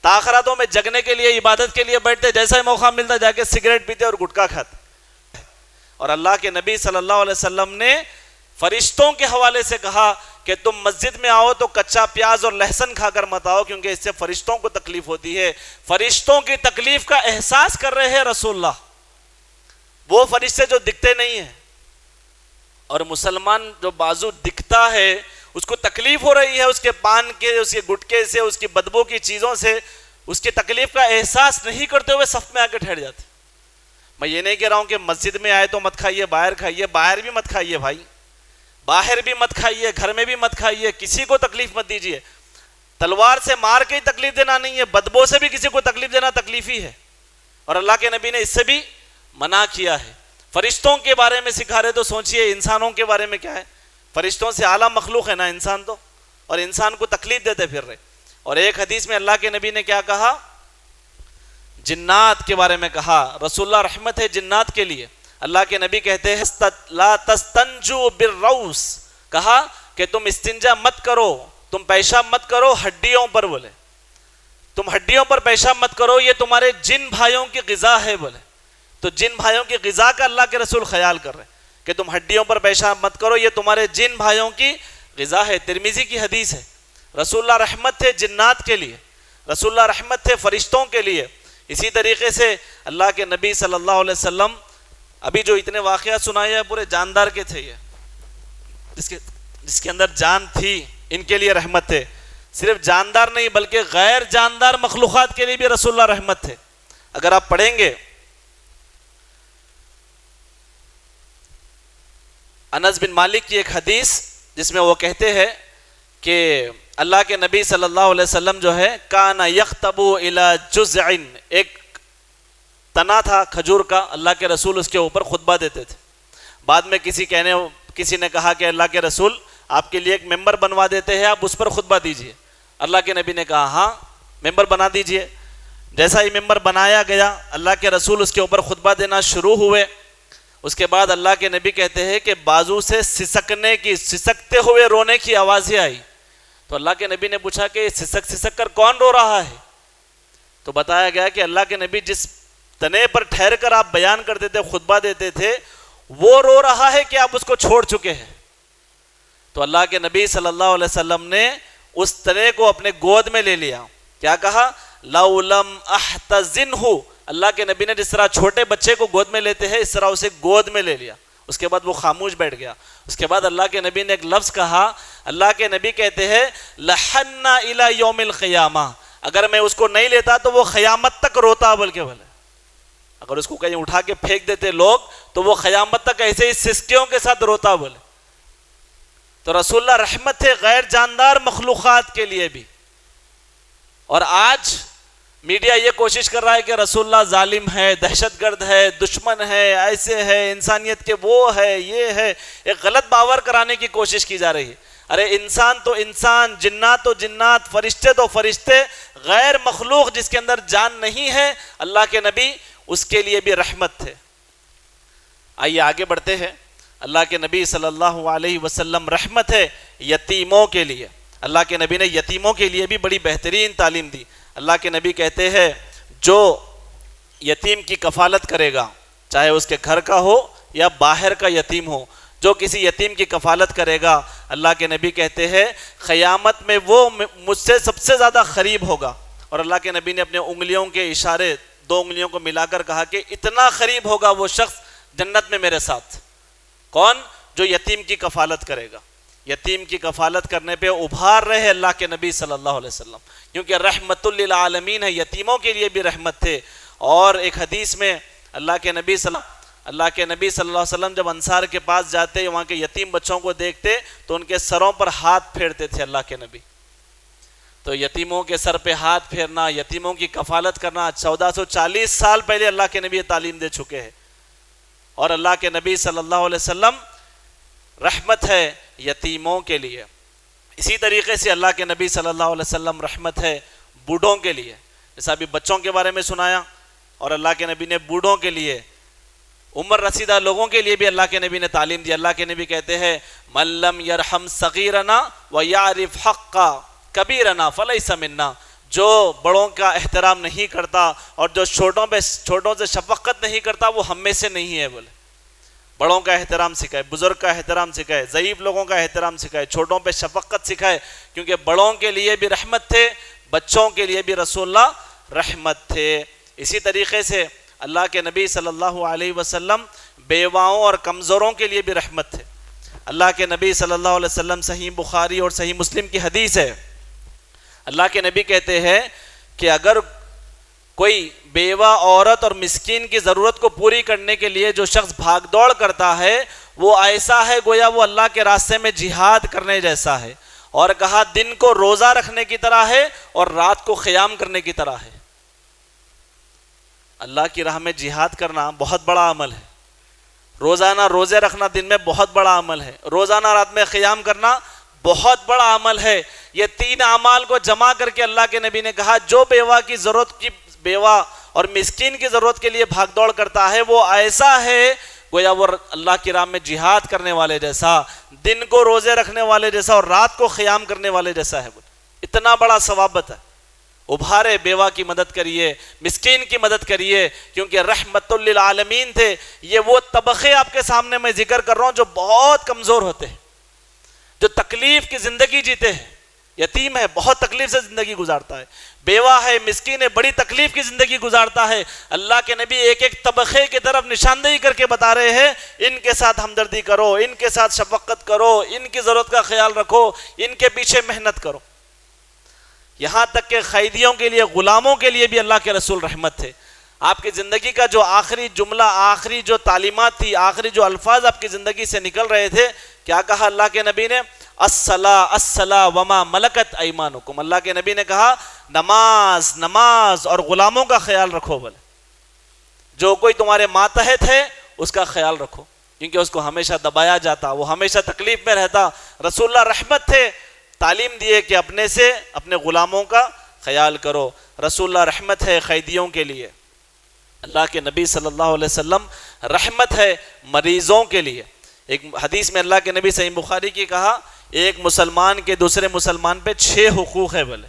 تاخراتوں میں جگنے کے لیے، عبادت کے لیے بیٹھتے، جیسا ہی موقع ملتا جا کے سگریٹ پیتے اور گٹکا کھاتے۔ اور اللہ کے نبی صلی اللہ علیہ وسلم نے فرشتوں کے حوالے سے کہا کہ تم مسجد میں آؤ تو کچا پیاز اور لہسن کھا کر مت آؤ، کیونکہ اس سے فرشتوں کو تکلیف ہوتی ہے۔ فرشتوں کی تکلیف کا احساس کر رہے ہیں رسول اللہ، وہ فرشتے جو دکھتے نہیں ہیں، اور مسلمان جو بازو دکھتا ہے اس کو تکلیف ہو رہی ہے، اس کے پان کے، اس کے گٹکے سے، اس کی بدبو کی چیزوں سے، اس کی تکلیف کا احساس نہیں کرتے ہوئے صف میں آ کے ٹھہر جاتے۔ میں یہ نہیں کہہ رہا ہوں کہ مسجد میں آئے تو مت کھائیے، باہر کھائیے، باہر بھی مت کھائیے بھائی، باہر بھی مت کھائیے، گھر میں بھی مت کھائیے، کسی کو تکلیف مت دیجیے۔ تلوار سے مار کے ہی تکلیف دینا نہیں ہے، بدبو سے بھی کسی کو تکلیف دینا تکلیف ہی ہے، اور اللہ کے نبی نے اس سے بھی منع کیا ہے۔ فرشتوں کے بارے میں سکھا رہے تو سوچئے انسانوں کے بارے میں کیا ہے، فرشتوں سے اعلیٰ مخلوق ہے نا انسان تو، اور انسان کو تکلیف دیتے پھر رہے۔ اور ایک حدیث میں اللہ کے نبی نے کیا کہا، جنات کے بارے میں کہا، رسول اللہ رحمت ہے جنات کے لیے۔ اللہ کے نبی کہتے ہیں لا تستنجو بالروس، کہا کہ تم استنجا مت کرو، تم پیشاب مت کرو ہڈیوں پر بولے، تم ہڈیوں پر پیشاب مت کرو، یہ تمہارے جن بھائیوں کی غذا ہے بولے۔ تو جن بھائیوں کی غذا کا اللہ کے رسول خیال کر رہے ہیں کہ تم ہڈیوں پر پیشاب مت کرو، یہ تمہارے جن بھائیوں کی غذا ہے۔ ترمذی کی حدیث ہے۔ رسول اللہ رحمت تھے جنات کے لیے، رسول اللہ رحمت تھے فرشتوں کے لیے۔ اسی طریقے سے اللہ کے نبی صلی اللہ علیہ وسلم، ابھی جو اتنے واقعات سنائے ہیں پورے جاندار کے تھے، یہ جس کے اندر جان تھی ان کے لیے رحمت تھے۔ صرف جاندار نہیں بلکہ غیر جاندار مخلوقات کے لیے بھی رسول اللہ رحمت تھے۔ اگر آپ پڑھیں گے انس بن مالک کی ایک حدیث جس میں وہ کہتے ہیں کہ اللہ کے نبی صلی اللہ علیہ وسلم جو ہے کان یخطب الی جزع، ایک تنا تھا کھجور کا، اللہ کے رسول اس کے اوپر خطبہ دیتے تھے۔ بعد میں کسی نے کہا کہ اللہ کے رسول آپ کے لیے ایک ممبر بنوا دیتے ہیں، آپ اس پر خطبہ دیجئے۔ اللہ کے نبی نے کہا ہاں ممبر بنا دیجئے۔ جیسا ہی ممبر بنایا گیا، اللہ کے رسول اس کے اوپر خطبہ دینا شروع ہوئے۔ اس کے بعد اللہ کے نبی کہتے ہیں کہ بازو سے سسکتے ہوئے رونے کی آوازیں آئی۔ تو اللہ کے نبی نے پوچھا کہ سسک کر کون رو رہا ہے؟ تو بتایا گیا کہ اللہ کے نبی جس تنے پر ٹھہر کر آپ بیان کرتے تھے، خطبہ دیتے تھے، وہ رو رہا ہے کہ آپ اس کو چھوڑ چکے ہیں۔ تو اللہ کے نبی صلی اللہ علیہ وسلم نے اس تنے کو اپنے گود میں لے لیا۔ کیا کہا؟ لَوْ لَمْ أَحْتَزِنْهُ، اللہ کے نبی نے جس طرح چھوٹے بچے کو گود میں لیتے ہیں اس طرح اسے گود میں لے لیا۔ اس کے بعد وہ خاموش بیٹھ گیا۔ اس کے بعد اللہ کے نبی نے ایک لفظ کہا، اللہ کے نبی کہتے ہیں لَحَنَّ إِلَى يَوْمِ الْقِيَامَةِ، اگر میں اس کو نہیں لیتا تو وہ قیامت تک روتا بلکہ بولے۔ اگر اس کو کہیں اٹھا کے پھینک دیتے لوگ تو وہ قیامت تک ایسے ہی سسکیوں کے ساتھ روتا بولے۔ تو رسول اللہ رحمت تھے غیر جاندار مخلوقات کے لیے بھی. اور آج میڈیا یہ کوشش کر رہا ہے کہ رسول اللہ ظالم ہے، دہشت گرد ہے، دشمن ہے، ایسے ہے، انسانیت کے وہ ہے، یہ ہے، ایک غلط باور کرانے کی کوشش کی جا رہی ہے. ارے انسان تو انسان، جنات تو جنات، فرشتے تو فرشتے، غیر مخلوق جس کے اندر جان نہیں ہے، اللہ کے نبی اس کے لیے بھی رحمت تھے. آئیے آگے بڑھتے ہیں. اللہ کے نبی صلی اللہ علیہ وسلم رحمت ہے یتیموں کے لیے. اللہ کے نبی نے یتیموں کے لیے بھی بڑی بہترین تعلیم دی. اللہ کے نبی کہتے ہیں جو یتیم کی کفالت کرے گا، چاہے اس کے گھر کا ہو یا باہر کا یتیم ہو، جو کسی یتیم کی کفالت کرے گا، اللہ کے نبی کہتے ہیں قیامت میں وہ مجھ سے سب سے زیادہ قریب ہوگا. اور اللہ کے نبی نے اپنے انگلیوں کے اشارے 2 انگلیوں کو ملا کر کہا کہ اتنا قریب ہوگا وہ شخص جنت میں میرے ساتھ. کون؟ جو یتیم کی کفالت کرے گا. یتیم کی کفالت کرنے پہ ابھار رہے اللہ کے نبی صلی اللہ علیہ وسلم، کیونکہ رحمت للعالمین ہے، یتیموں کے لیے بھی رحمت تھے. اور ایک حدیث میں اللہ کے نبی صلی اللہ علیہ وسلم جب انصار کے پاس جاتے، وہاں کے یتیم بچوں کو دیکھتے تو ان کے سروں پر ہاتھ پھیرتے تھے اللہ کے نبی. تو یتیموں کے سر پہ ہاتھ پھیرنا، یتیموں کی کفالت کرنا 1440 سال پہلے اللہ کے نبی یہ تعلیم دے چکے ہیں. اور اللہ کے نبی صلی اللہ علیہ وسلم رحمت ہے یتیموں کے لیے. اسی طریقے سے اللہ کے نبی صلی اللہ علیہ وسلم رحمت ہے بوڑھوں کے لیے. جیسا ابھی بچوں کے بارے میں سنایا، اور اللہ کے نبی نے بوڑھوں کے لیے، عمر رسیدہ لوگوں کے لیے بھی اللہ کے نبی نے تعلیم دی. اللہ کے نبی کہتے ہیں من لم یرحم صغیرنا ویعرف حق کبیرنا فلیس منا. جو بڑوں کا احترام نہیں کرتا اور جو چھوٹوں سے شفقت نہیں کرتا وہ ہم میں سے نہیں ہے. بولے بڑوں کا احترام سکھائے، بزرگ کا احترام سکھائے، ضعیف لوگوں کا احترام سکھائے، چھوٹوں پہ شفقت سکھائے، کیونکہ بڑوں کے لیے بھی رحمت تھے، بچوں کے لیے بھی رسول اللہ رحمت تھے. اسی طریقے سے اللہ کے نبی صلی اللہ علیہ وسلم بیواؤں اور کمزوروں کے لیے بھی رحمت تھے. اللہ کے نبی صلی اللہ علیہ وسلم، صحیح بخاری اور صحیح مسلم کی حدیث ہے، اللہ کے نبی کہتے ہیں کہ اگر کوئی بیوہ عورت اور مسکین کی ضرورت کو پوری کرنے کے لیے جو شخص بھاگ دوڑ کرتا ہے وہ ایسا ہے گویا وہ اللہ کے راستے میں جہاد کرنے جیسا ہے. اور کہا دن کو روزہ رکھنے کی طرح ہے اور رات کو قیام کرنے کی طرح ہے. اللہ کی راہ میں جہاد کرنا بہت بڑا عمل ہے. روزانہ روزے رکھنا دن میں بہت بڑا عمل ہے. روزانہ رات میں قیام کرنا بہت بڑا عمل ہے. یہ 3 اعمال کو جمع کر کے اللہ کے نبی نے کہا جو بیوہ اور مسکین کی ضرورت کے لیے بھاگ دوڑ کرتا ہے وہ ایسا ہے گویا وہ اللہ کی راہ میں جہاد کرنے والے جیسا، دن کو روزے رکھنے والے جیسا اور رات کو قیام کرنے والے جیسا ہے. اتنا بڑا ثوابت ہے. ابھارے، بیوہ کی مدد کریے، مسکین کی مدد کریے، کیونکہ رحمت للعالمین تھے. یہ وہ طبقے آپ کے سامنے میں ذکر کر رہا ہوں جو بہت کمزور ہوتے ہیں، جو تکلیف کی زندگی جیتے ہیں. یتیم ہے، بہت تکلیف سے زندگی گزارتا ہے. بیوہ ہے، مسکین ہے، بڑی تکلیف کی زندگی گزارتا ہے. اللہ کے نبی ایک ایک طبقے کی طرف نشاندہی کر کے بتا رہے ہیں ان کے ساتھ ہمدردی کرو، ان کے ساتھ شفقت کرو، ان کی ضرورت کا خیال رکھو، ان کے پیچھے محنت کرو. یہاں تک کہ قیدیوں کے لیے، غلاموں کے لیے بھی اللہ کے رسول رحمت تھے. آپ کی زندگی کا جو آخری جملہ، آخری جو تعلیمات تھی، آخری جو الفاظ آپ کی زندگی سے نکل رہے تھے، کیا کہا اللہ کے نبی نے؟ الصلاۃ الصلاۃ وما ملکت ایمانکم. اللہ کے نبی نے کہا نماز نماز اور غلاموں کا خیال رکھو. بولے جو کوئی تمہارے ماتحت ہے اس کا خیال رکھو، کیونکہ اس کو ہمیشہ دبایا جاتا، وہ ہمیشہ تکلیف میں رہتا. رسول اللہ رحمت تھے، تعلیم دیے کہ اپنے سے اپنے غلاموں کا خیال کرو. رسول اللہ رحمت ہے قیدیوں کے لیے. اللہ کے نبی صلی اللہ علیہ وسلم رحمت ہے مریضوں کے لیے. ایک حدیث میں اللہ کے نبی صحیح بخاری کی کہا ایک مسلمان کے دوسرے مسلمان پہ 6 حقوق ہے. بولے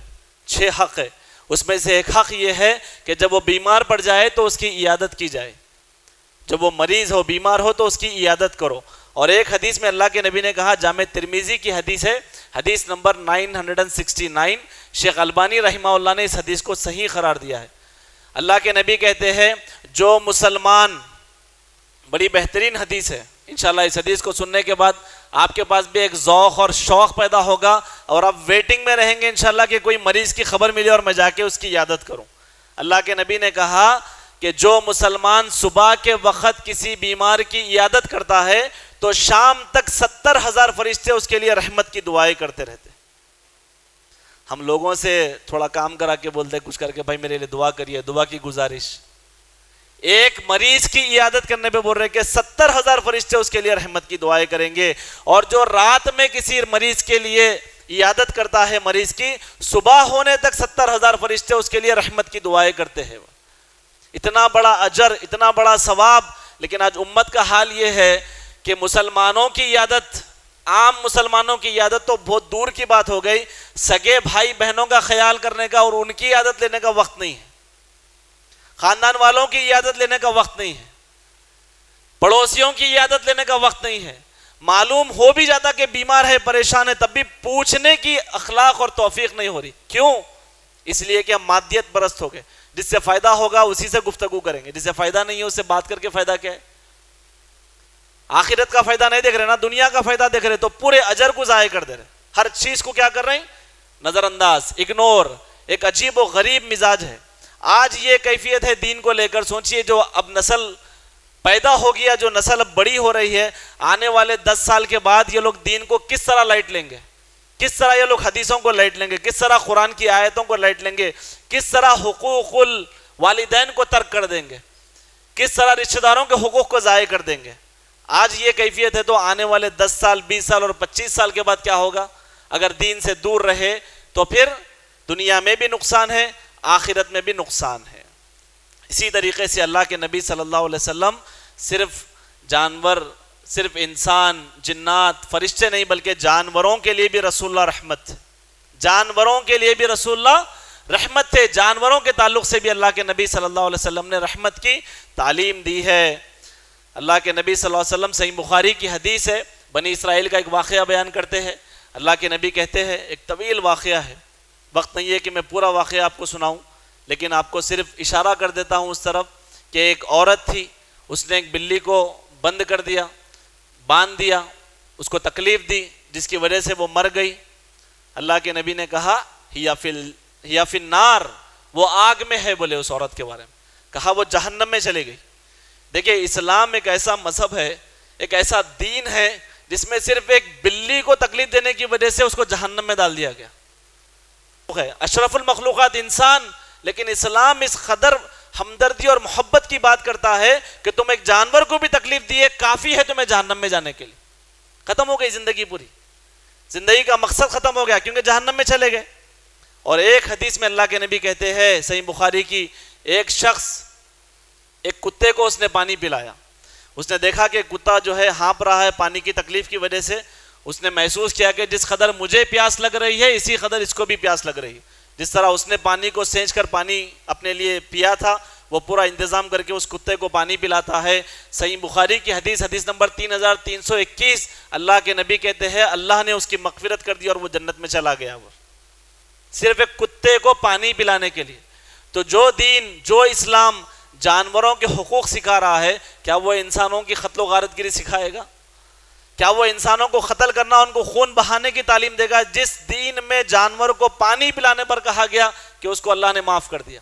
6 حق ہے. اس میں سے ایک حق یہ ہے کہ جب وہ بیمار پڑ جائے تو اس کی عیادت کی جائے. جب وہ مریض ہو، بیمار ہو تو اس کی عیادت کرو. اور ایک حدیث میں اللہ کے نبی نے کہا، جامع ترمذی کی حدیث ہے، حدیث نمبر 969، شیخ البانی رحمہ اللہ نے اس حدیث کو صحیح قرار دیا ہے. اللہ کے نبی کہتے ہیں جو مسلمان، بڑی بہترین حدیث ہے، انشاءاللہ اس حدیث کو سننے کے بعد آپ کے پاس بھی ایک ذوق اور شوق پیدا ہوگا اور آپ ویٹنگ میں رہیں گے انشاءاللہ کہ کوئی مریض کی خبر ملے اور میں جا کے اس کی عیادت کروں. اللہ کے نبی نے کہا کہ جو مسلمان صبح کے وقت کسی بیمار کی عیادت کرتا ہے تو شام تک 70,000 فرشتے اس کے لیے رحمت کی دعائیں کرتے رہتے. ہم لوگوں سے تھوڑا کام کرا کے بولتے کچھ کر کے بھائی میرے لیے دعا کریے, دعا کی گزارش. ایک مریض کی عیادت کرنے پہ بول رہے کہ 70,000 فرشتے اس کے لیے رحمت کی دعائیں کریں گے. اور جو رات میں کسی مریض کے لیے عیادت کرتا ہے مریض کی, صبح ہونے تک 70,000 فرشتے اس کے لیے رحمت کی دعائیں کرتے ہیں. اتنا بڑا اجر, اتنا بڑا ثواب. لیکن آج امت کا حال یہ ہے کہ مسلمانوں کی عیادت, عام مسلمانوں کی عیادت تو بہت دور کی بات ہو گئی, سگے بھائی بہنوں کا خیال کرنے کا اور ان کی عیادت لینے کا وقت نہیں ہے, خاندان والوں کی عیادت لینے کا وقت نہیں ہے, پڑوسیوں کی عیادت لینے کا وقت نہیں ہے. معلوم ہو بھی جاتا کہ بیمار ہے, پریشان ہے, تب بھی پوچھنے کی اخلاق اور توفیق نہیں ہو رہی. کیوں؟ اس لیے کہ ہم مادیت پرست ہو گئے. جس سے فائدہ ہوگا اسی سے گفتگو کریں گے, جس سے فائدہ نہیں ہے اس سے بات کر کے فائدہ کیا ہے؟ آخرت کا فائدہ نہیں دیکھ رہے نا, دنیا کا فائدہ دیکھ رہے, تو پورے اجر کو ضائع کر دے رہے. ہر چیز کو کیا کر رہے ہیں؟ نظر انداز, اگنور. ایک عجیب و غریب مزاج ہے. آج یہ کیفیت ہے دین کو لے کر. سوچئے جو اب نسل پیدا ہو گیا, جو نسل اب بڑی ہو رہی ہے, آنے والے 10 سال کے بعد یہ لوگ دین کو کس طرح لائٹ لیں گے, کس طرح یہ لوگ حدیثوں کو لائٹ لیں گے, کس طرح قرآن کی آیتوں کو لائٹ لیں گے, کس طرح حقوق الوالدین کو ترک کر دیں گے, کس طرح رشتہ داروں کے حقوق کو ضائع کر دیں گے. آج یہ کیفیت ہے تو آنے والے 10 سال 20 سال اور 25 سال کے بعد کیا ہوگا؟ اگر دین سے دور رہے تو پھر دنیا میں بھی نقصان ہے, آخرت میں بھی نقصان ہے. اسی طریقے سے اللہ کے نبی صلی اللہ علیہ وسلم صرف جانور, صرف انسان, جنات, فرشتے نہیں بلکہ جانوروں کے لیے بھی رسول اللہ رحمت, جانوروں کے لیے بھی رسول اللہ رحمت تھے. جانوروں کے تعلق سے بھی اللہ کے نبی صلی اللہ علیہ وسلم نے رحمت کی تعلیم دی ہے. اللہ کے نبی صلی اللہ علیہ وسلم, صحیح بخاری کی حدیث ہے, بنی اسرائیل کا ایک واقعہ بیان کرتے ہیں. اللہ کے نبی کہتے ہیں, ایک طویل واقعہ ہے, وقت نہیں ہے کہ میں پورا واقعہ آپ کو سناؤں, لیکن آپ کو صرف اشارہ کر دیتا ہوں اس طرف کہ ایک عورت تھی, اس نے ایک بلی کو بند کر دیا, باندھ دیا, اس کو تکلیف دی جس کی وجہ سے وہ مر گئی. اللہ کے نبی نے کہا ہیا فی النار, وہ آگ میں ہے. بولے اس عورت کے بارے میں کہا وہ جہنم میں چلے گئی. دیکھیں اسلام ایک ایسا مذہب ہے, ایک ایسا دین ہے جس میں صرف ایک بلی کو تکلیف دینے کی وجہ سے اس کو جہنم میں ڈال دیا گیا. اشرف المخلوقات انسان, لیکن اسلام اس قدر ہمدردی اور محبت کی بات کرتا ہے کہ تم ایک جانور کو بھی تکلیف دیے کافی ہے تمہیں جہنم میں جانے کے لیے. ختم ہو گئی زندگی, پوری زندگی کا مقصد ختم ہو گیا کیونکہ جہنم میں چلے گئے. اور ایک حدیث میں اللہ کے نبی کہتے ہیں, صحیح بخاری کی, ایک شخص ایک کتے کو اس نے پانی پلایا. اس نے دیکھا کہ کتا جو ہے ہانپ رہا ہے پانی کی تکلیف کی وجہ سے. اس نے محسوس کیا کہ جس قدر مجھے پیاس لگ رہی ہے اسی قدر اس کو بھی پیاس لگ رہی ہے. جس طرح اس نے پانی کو سینچ کر پانی اپنے لیے پیا تھا, وہ پورا انتظام کر کے اس کتے کو پانی پلاتا ہے. صحیح بخاری کی حدیث, حدیث نمبر 3321, اللہ کے نبی کہتے ہیں اللہ نے اس کی مغفرت کر دی اور وہ جنت میں چلا گیا, وہ صرف ایک کتے کو پانی پلانے کے لیے. تو جو دین, جو اسلام جانوروں کے حقوق سکھا رہا ہے, کیا وہ انسانوں کی قتل و غارت گری سکھائے گا؟ کیا وہ انسانوں کو قتل کرنا, ان کو خون بہانے کی تعلیم دے گا؟ جس دین میں جانور کو پانی پلانے پر کہا گیا کہ اس کو اللہ نے معاف کر دیا.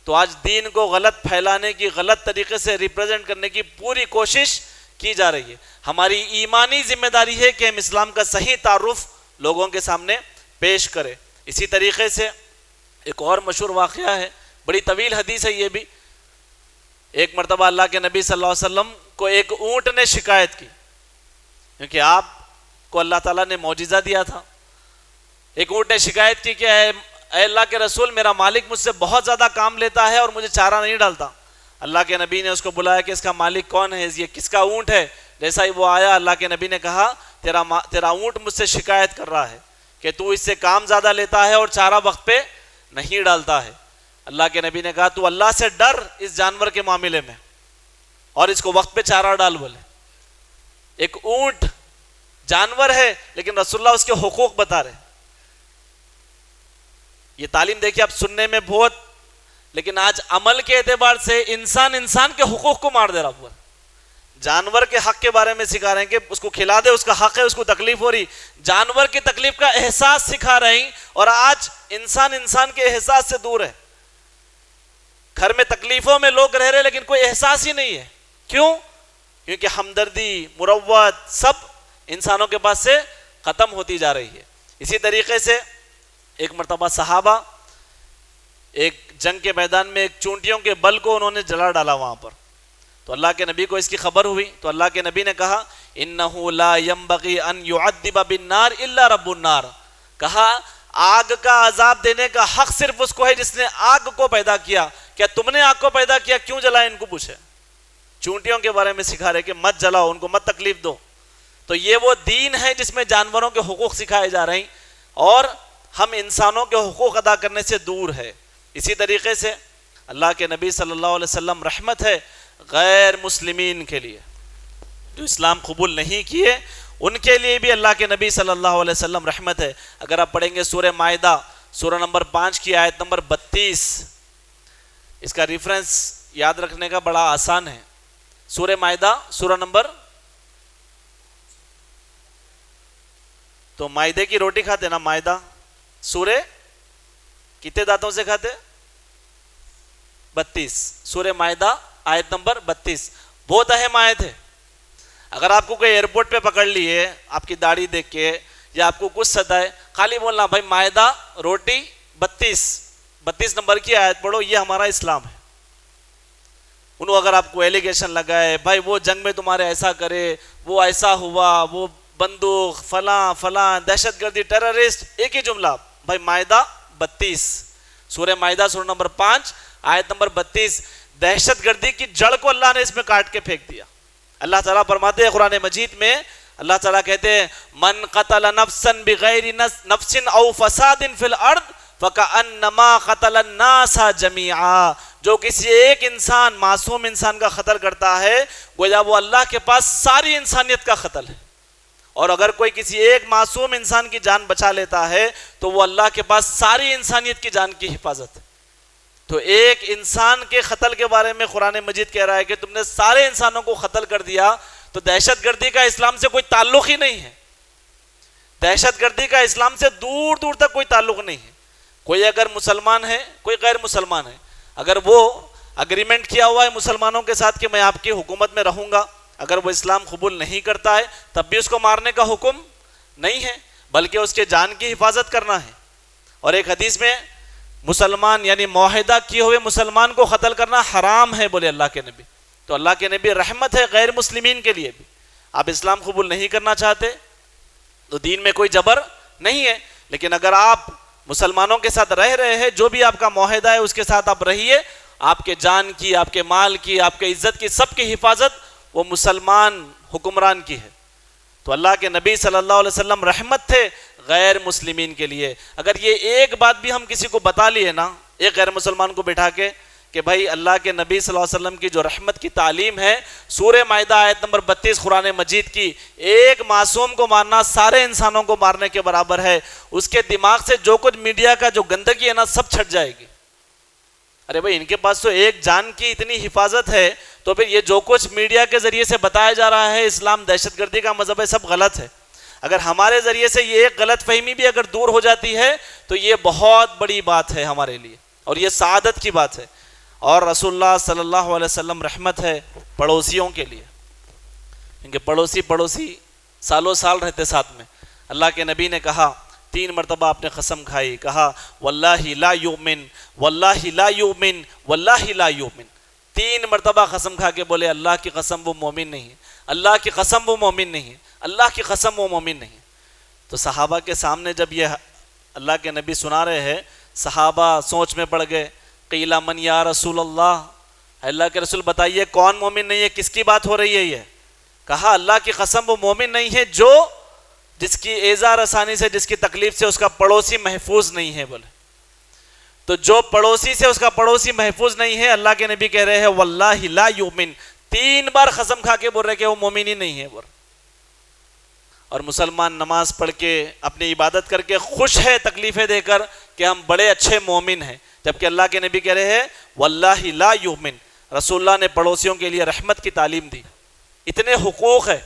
تو آج دین کو غلط پھیلانے کی, غلط طریقے سے ریپرزینٹ کرنے کی پوری کوشش کی جا رہی ہے. ہماری ایمانی ذمہ داری ہے کہ ہم اسلام کا صحیح تعارف لوگوں کے سامنے پیش کریں. اسی طریقے سے ایک اور مشہور واقعہ ہے, بڑی طویل حدیث ہے یہ بھی. ایک مرتبہ اللہ کے نبی صلی اللہ علیہ وسلم کو ایک اونٹ نے شکایت کی, کیونکہ آپ کو اللہ تعالیٰ نے معجزہ دیا تھا. ایک اونٹ نے شکایت کی کہ اے اللہ کے رسول, میرا مالک مجھ سے بہت زیادہ کام لیتا ہے اور مجھے چارہ نہیں ڈالتا. اللہ کے نبی نے اس کو بلایا کہ اس کا مالک کون ہے, یہ کس کا اونٹ ہے. جیسا ہی وہ آیا, اللہ کے نبی نے کہا تیرا اونٹ مجھ سے شکایت کر رہا ہے کہ تو اس سے کام زیادہ لیتا ہے اور چارہ وقت پہ نہیں ڈالتا ہے. اللہ کے نبی نے کہا تو اللہ سے ڈر اس جانور کے معاملے میں اور اس کو وقت پہ چارہ ڈال. بولے ایک اونٹ جانور ہے لیکن رسول اللہ اس کے حقوق بتا رہے. یہ تعلیم دیکھیے آپ سننے میں بہت, لیکن آج عمل کے اعتبار سے انسان کے حقوق کو مار دے رہا. ہوا جانور کے حق کے بارے میں سکھا رہے ہیں کہ اس کو کھلا دے, اس کا حق ہے, اس کو تکلیف ہو رہی. جانور کی تکلیف کا احساس سکھا رہے ہیں اور آج انسان کے احساس سے دور ہے. گھر میں تکلیفوں میں لوگ رہ رہے لیکن کوئی احساس ہی نہیں ہے. کیوں؟ کیونکہ ہمدردی، مروت سب انسانوں کے پاس سے ختم ہوتی جا رہی ہے۔ اسی طریقے سے ایک مرتبہ صحابہ ایک جنگ کے میدان میں ایک چونٹیوں کے بل کو انہوں نے جلا ڈالا وہاں پر، تو اللہ کے نبی کو اس کی خبر ہوئی، تو اللہ کے نبی نے کہا اِنَّهُ لَا يَنبَغِي أَن يُعَذِّبَ بِالنَّارِ إِلَّا رَبُّ النَّارِ، کہا آگ کا عذاب دینے کا حق صرف اس کو ہے جس نے آگ کو پیدا کیا۔ کیا تم نے آگ کو پیدا کیا، کیوں جلائے؟ ان کو پوچھے۔ چونٹیوں کے بارے میں سکھا رہے کہ مت جلاؤ، ان کو مت تکلیف دو۔ تو یہ وہ دین ہے جس میں جانوروں کے حقوق سکھائے جا رہے ہیں اور ہم انسانوں کے حقوق ادا کرنے سے دور ہے۔ اسی طریقے سے اللہ کے نبی صلی اللہ علیہ وسلم رحمت ہے غیر مسلمین کے لیے، جو اسلام قبول نہیں کیے ان کے لیے بھی اللہ کے نبی صلی اللہ علیہ وسلم رحمت ہے۔ اگر آپ پڑھیں گے سورہ مائدہ سورہ نمبر 5 کی آیت نمبر 32، اس کا ریفرنس یاد رکھنے کا بڑا آسان ہے۔ سورہ مائدہ سورہ نمبر، تو مائدے کی روٹی کھاتے نا، مائدہ سورہ کتنے دانتوں سے کھاتے؟ 32، سورہ مائدہ آیت نمبر 32، بہت اہم آیت ہے۔ اگر آپ کو کوئی ایئرپورٹ پہ پکڑ لیے آپ کی داڑھی دیکھ کے یا آپ کو کچھ ستائے، خالی بولنا بھائی مائدہ روٹی 32 نمبر کی آیت پڑھو، یہ ہمارا اسلام ہے۔ انہوں اگر آپ کو ایلیگیشن لگائے بھائی وہ جنگ میں تمہارے ایسا کرے، وہ ایسا ہوا، وہ بندوق فلاں فلاں، دہشت گردی، ٹیررسٹ، ایک ہی جملہ بھائی مائدہ 32، سورہ مائدہ سورہ نمبر 5 آیت نمبر 32، دہشت گردی کی جڑ کو اللہ نے اس میں کاٹ کے پھینک دیا۔ اللہ تعالیٰ فرماتے ہیں قرآن مجید میں، اللہ تعالیٰ کہتے ہیں من قتل نفسا بغیر نفس او فساد فی الارض فکأنما قتل الناس جمیعا، جو کسی ایک انسان، معصوم انسان کا قتل کرتا ہے گویا وہ اللہ کے پاس ساری انسانیت کا قتل ہے، اور اگر کوئی کسی ایک معصوم انسان کی جان بچا لیتا ہے تو وہ اللہ کے پاس ساری انسانیت کی جان کی حفاظت ہے۔ تو ایک انسان کے قتل کے بارے میں قرآن مجید کہہ رہا ہے کہ تم نے سارے انسانوں کو قتل کر دیا، تو دہشت گردی کا اسلام سے کوئی تعلق ہی نہیں ہے، دہشت گردی کا اسلام سے دور دور تک کوئی تعلق نہیں ہے۔ کوئی اگر مسلمان ہے، کوئی غیر مسلمان ہے، اگر وہ اگریمنٹ کیا ہوا ہے مسلمانوں کے ساتھ کہ میں آپ کی حکومت میں رہوں گا، اگر وہ اسلام قبول نہیں کرتا ہے تب بھی اس کو مارنے کا حکم نہیں ہے، بلکہ اس کے جان کی حفاظت کرنا ہے۔ اور ایک حدیث میں مسلمان یعنی معاہدہ کیے ہوئے مسلمان کو قتل کرنا حرام ہے بولے اللہ کے نبی۔ تو اللہ کے نبی رحمت ہے غیر مسلمین کے لیے بھی۔ آپ اسلام قبول نہیں کرنا چاہتے تو دین میں کوئی جبر نہیں ہے، لیکن اگر آپ مسلمانوں کے ساتھ رہ رہے ہیں، جو بھی آپ کا معاہدہ ہے اس کے ساتھ آپ رہیے، آپ کے جان کی، آپ کے مال کی، آپ کے عزت کی، سب کی حفاظت وہ مسلمان حکمران کی ہے۔ تو اللہ کے نبی صلی اللہ علیہ وسلم رحمت تھے غیر مسلمین کے لیے۔ اگر یہ ایک بات بھی ہم کسی کو بتا لیے نا، ایک غیر مسلمان کو بٹھا کے کہ بھائی اللہ کے نبی صلی اللہ علیہ وسلم کی جو رحمت کی تعلیم ہے، سورہ مائدہ آیت نمبر 32 قرآن مجید کی، ایک معصوم کو مارنا سارے انسانوں کو مارنے کے برابر ہے، اس کے دماغ سے جو کچھ میڈیا کا جو گندگی ہے نا سب چھٹ جائے گی۔ ارے بھائی ان کے پاس تو ایک جان کی اتنی حفاظت ہے، تو پھر یہ جو کچھ میڈیا کے ذریعے سے بتایا جا رہا ہے اسلام دہشت گردی کا مذہب ہے، سب غلط ہے۔ اگر ہمارے ذریعے سے یہ ایک غلط فہمی بھی اگر دور ہو جاتی ہے تو یہ بہت بڑی بات ہے ہمارے لیے، اور یہ سعادت کی بات ہے۔ اور رسول اللہ صلی اللہ علیہ وسلم رحمت ہے پڑوسیوں کے لیے، کیونکہ پڑوسی سالوں سال رہتے ساتھ میں۔ اللہ کے نبی نے کہا 3 مرتبہ آپ نے قسم کھائی، کہا واللہ لا یؤمن، واللہ لا یؤمن، واللہ لا یؤمن، 3 مرتبہ قسم کھا کے بولے اللہ کی قسم وہ مومن نہیں ہے، اللہ کی قسم وہ مومن نہیں ہے، اللہ کی قسم وہ مومن نہیں ہے۔ تو صحابہ کے سامنے جب یہ اللہ کے نبی سنا رہے ہیں، صحابہ سوچ میں پڑ گئے، قیل من یا رسول اللہ، اللہ کے رسول بتائیے کون مومن نہیں ہے، کس کی بات ہو رہی ہے یہ؟ کہا اللہ کی قسم وہ مومن نہیں ہے جو جس کی ایذا رسانی سے، جس کی تکلیف سے اس کا پڑوسی محفوظ نہیں ہے بولے۔ تو جو پڑوسی سے اس کا پڑوسی محفوظ نہیں ہے، اللہ کے نبی کہہ رہے ہیں واللہ لا یؤمن، 3 بار قسم کھا کے بول رہے کہ وہ مومن ہی نہیں ہے بول۔ اور مسلمان نماز پڑھ کے اپنی عبادت کر کے خوش ہے تکلیفیں دے کر کہ ہم بڑے اچھے مومن ہیں، جبکہ اللہ کے نبی کہہ رہے ہیں واللہ لا یؤمن۔ رسول اللہ نے پڑوسیوں کے لیے رحمت کی تعلیم دی، اتنے حقوق ہے،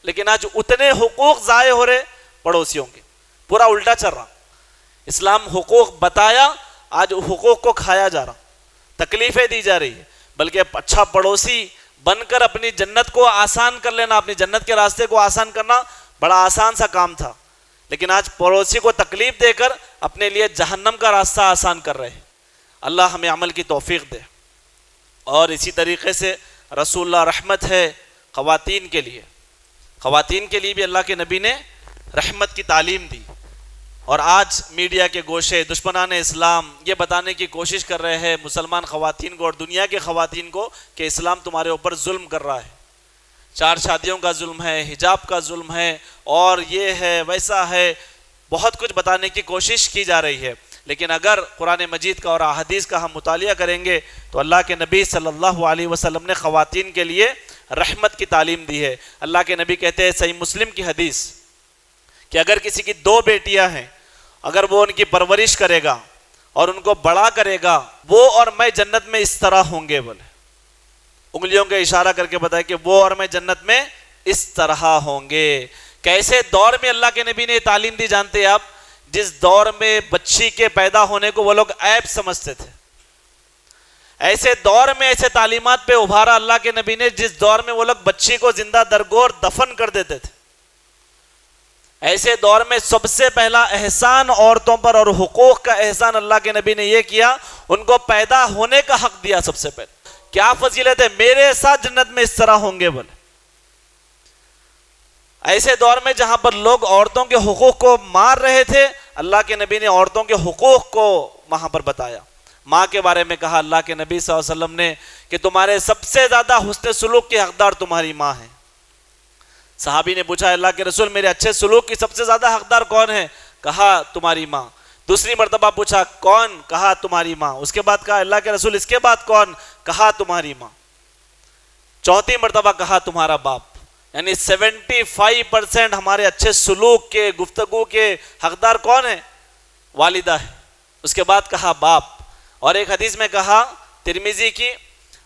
لیکن آج اتنے حقوق ضائع ہو رہے پڑوسیوں کے، پورا الٹا چل رہا۔ اسلام حقوق بتایا، آج حقوق کو کھایا جا رہا، تکلیفیں دی جا رہی ہے، بلکہ اچھا پڑوسی بن کر اپنی جنت کو آسان کر لینا، اپنی جنت کے راستے کو آسان کرنا بڑا آسان سا کام تھا، لیکن آج پڑوسی کو تکلیف دے کر اپنے لیے جہنم کا راستہ آسان کر رہے ہیں۔ اللہ ہمیں عمل کی توفیق دے۔ اور اسی طریقے سے رسول اللہ رحمت ہے خواتین کے لیے، خواتین کے لیے بھی اللہ کے نبی نے رحمت کی تعلیم دی۔ اور آج میڈیا کے گوشے دشمنان اسلام یہ بتانے کی کوشش کر رہے ہیں مسلمان خواتین کو اور دنیا کے خواتین کو کہ اسلام تمہارے اوپر ظلم کر رہا ہے، 4 شادیوں کا ظلم ہے، حجاب کا ظلم ہے، اور یہ ہے ویسا ہے، بہت کچھ بتانے کی کوشش کی جا رہی ہے۔ لیکن اگر قرآن مجید کا اور احادیث کا ہم مطالعہ کریں گے تو اللہ کے نبی صلی اللہ علیہ وسلم نے خواتین کے لیے رحمت کی تعلیم دی ہے۔ اللہ کے نبی کہتے ہیں صحیح مسلم کی حدیث کہ اگر کسی کی 2 بیٹیاں ہیں، اگر وہ ان کی پرورش کرے گا اور ان کو بڑا کرے گا، وہ اور میں جنت میں اس طرح ہوں گے، بولے انگلیوں کے اشارہ کر کے بتائے کہ وہ اور میں جنت میں اس طرح ہوں گے۔ کیسے دور میں اللہ کے نبی نے یہ تعلیم دی جانتے ہیں آپ؟ جس دور میں بچی کے پیدا ہونے کو وہ لوگ عیب سمجھتے تھے، ایسے دور میں ایسے تعلیمات پہ ابھارا اللہ کے نبی نے جس دور میں وہ لوگ بچی کو زندہ درگور دفن کر دیتے تھے۔ ایسے دور میں سب سے پہلا احسان عورتوں پر اور حقوق کا احسان اللہ کے نبی نے یہ کیا، ان کو پیدا ہونے کا حق دیا سب سے پہلے۔ کیا فضیلت ہے؟ میرے ساتھ جنت میں اس طرح ہوں گے، بولے۔ ایسے دور میں جہاں پر لوگ عورتوں کے حقوق کو مار رہے تھے، اللہ کے نبی نے عورتوں کے حقوق کو وہاں پر بتایا۔ ماں کے بارے میں کہا اللہ کے نبی صلی اللہ علیہ وسلم نے کہ تمہارے سب سے زیادہ حسن سلوک کے حقدار تمہاری ماں ہے۔ صحابی نے پوچھا اللہ کے رسول میرے اچھے سلوک کی سب سے زیادہ حقدار کون ہے؟ کہا تمہاری ماں۔ دوسری مرتبہ پوچھا کون؟ کہا تمہاری ماں۔ اس کے بعد کہا اللہ کے رسول اس کے بعد کون؟ کہا تمہاری ماں۔ چوتھی مرتبہ کہا تمہارا باپ۔ یعنی 75% ہمارے اچھے سلوک کے گفتگو کے حقدار کون ہیں؟ والدہ ہے۔ اس کے بعد کہا باپ۔ اور ایک حدیث میں کہا ترمذی کی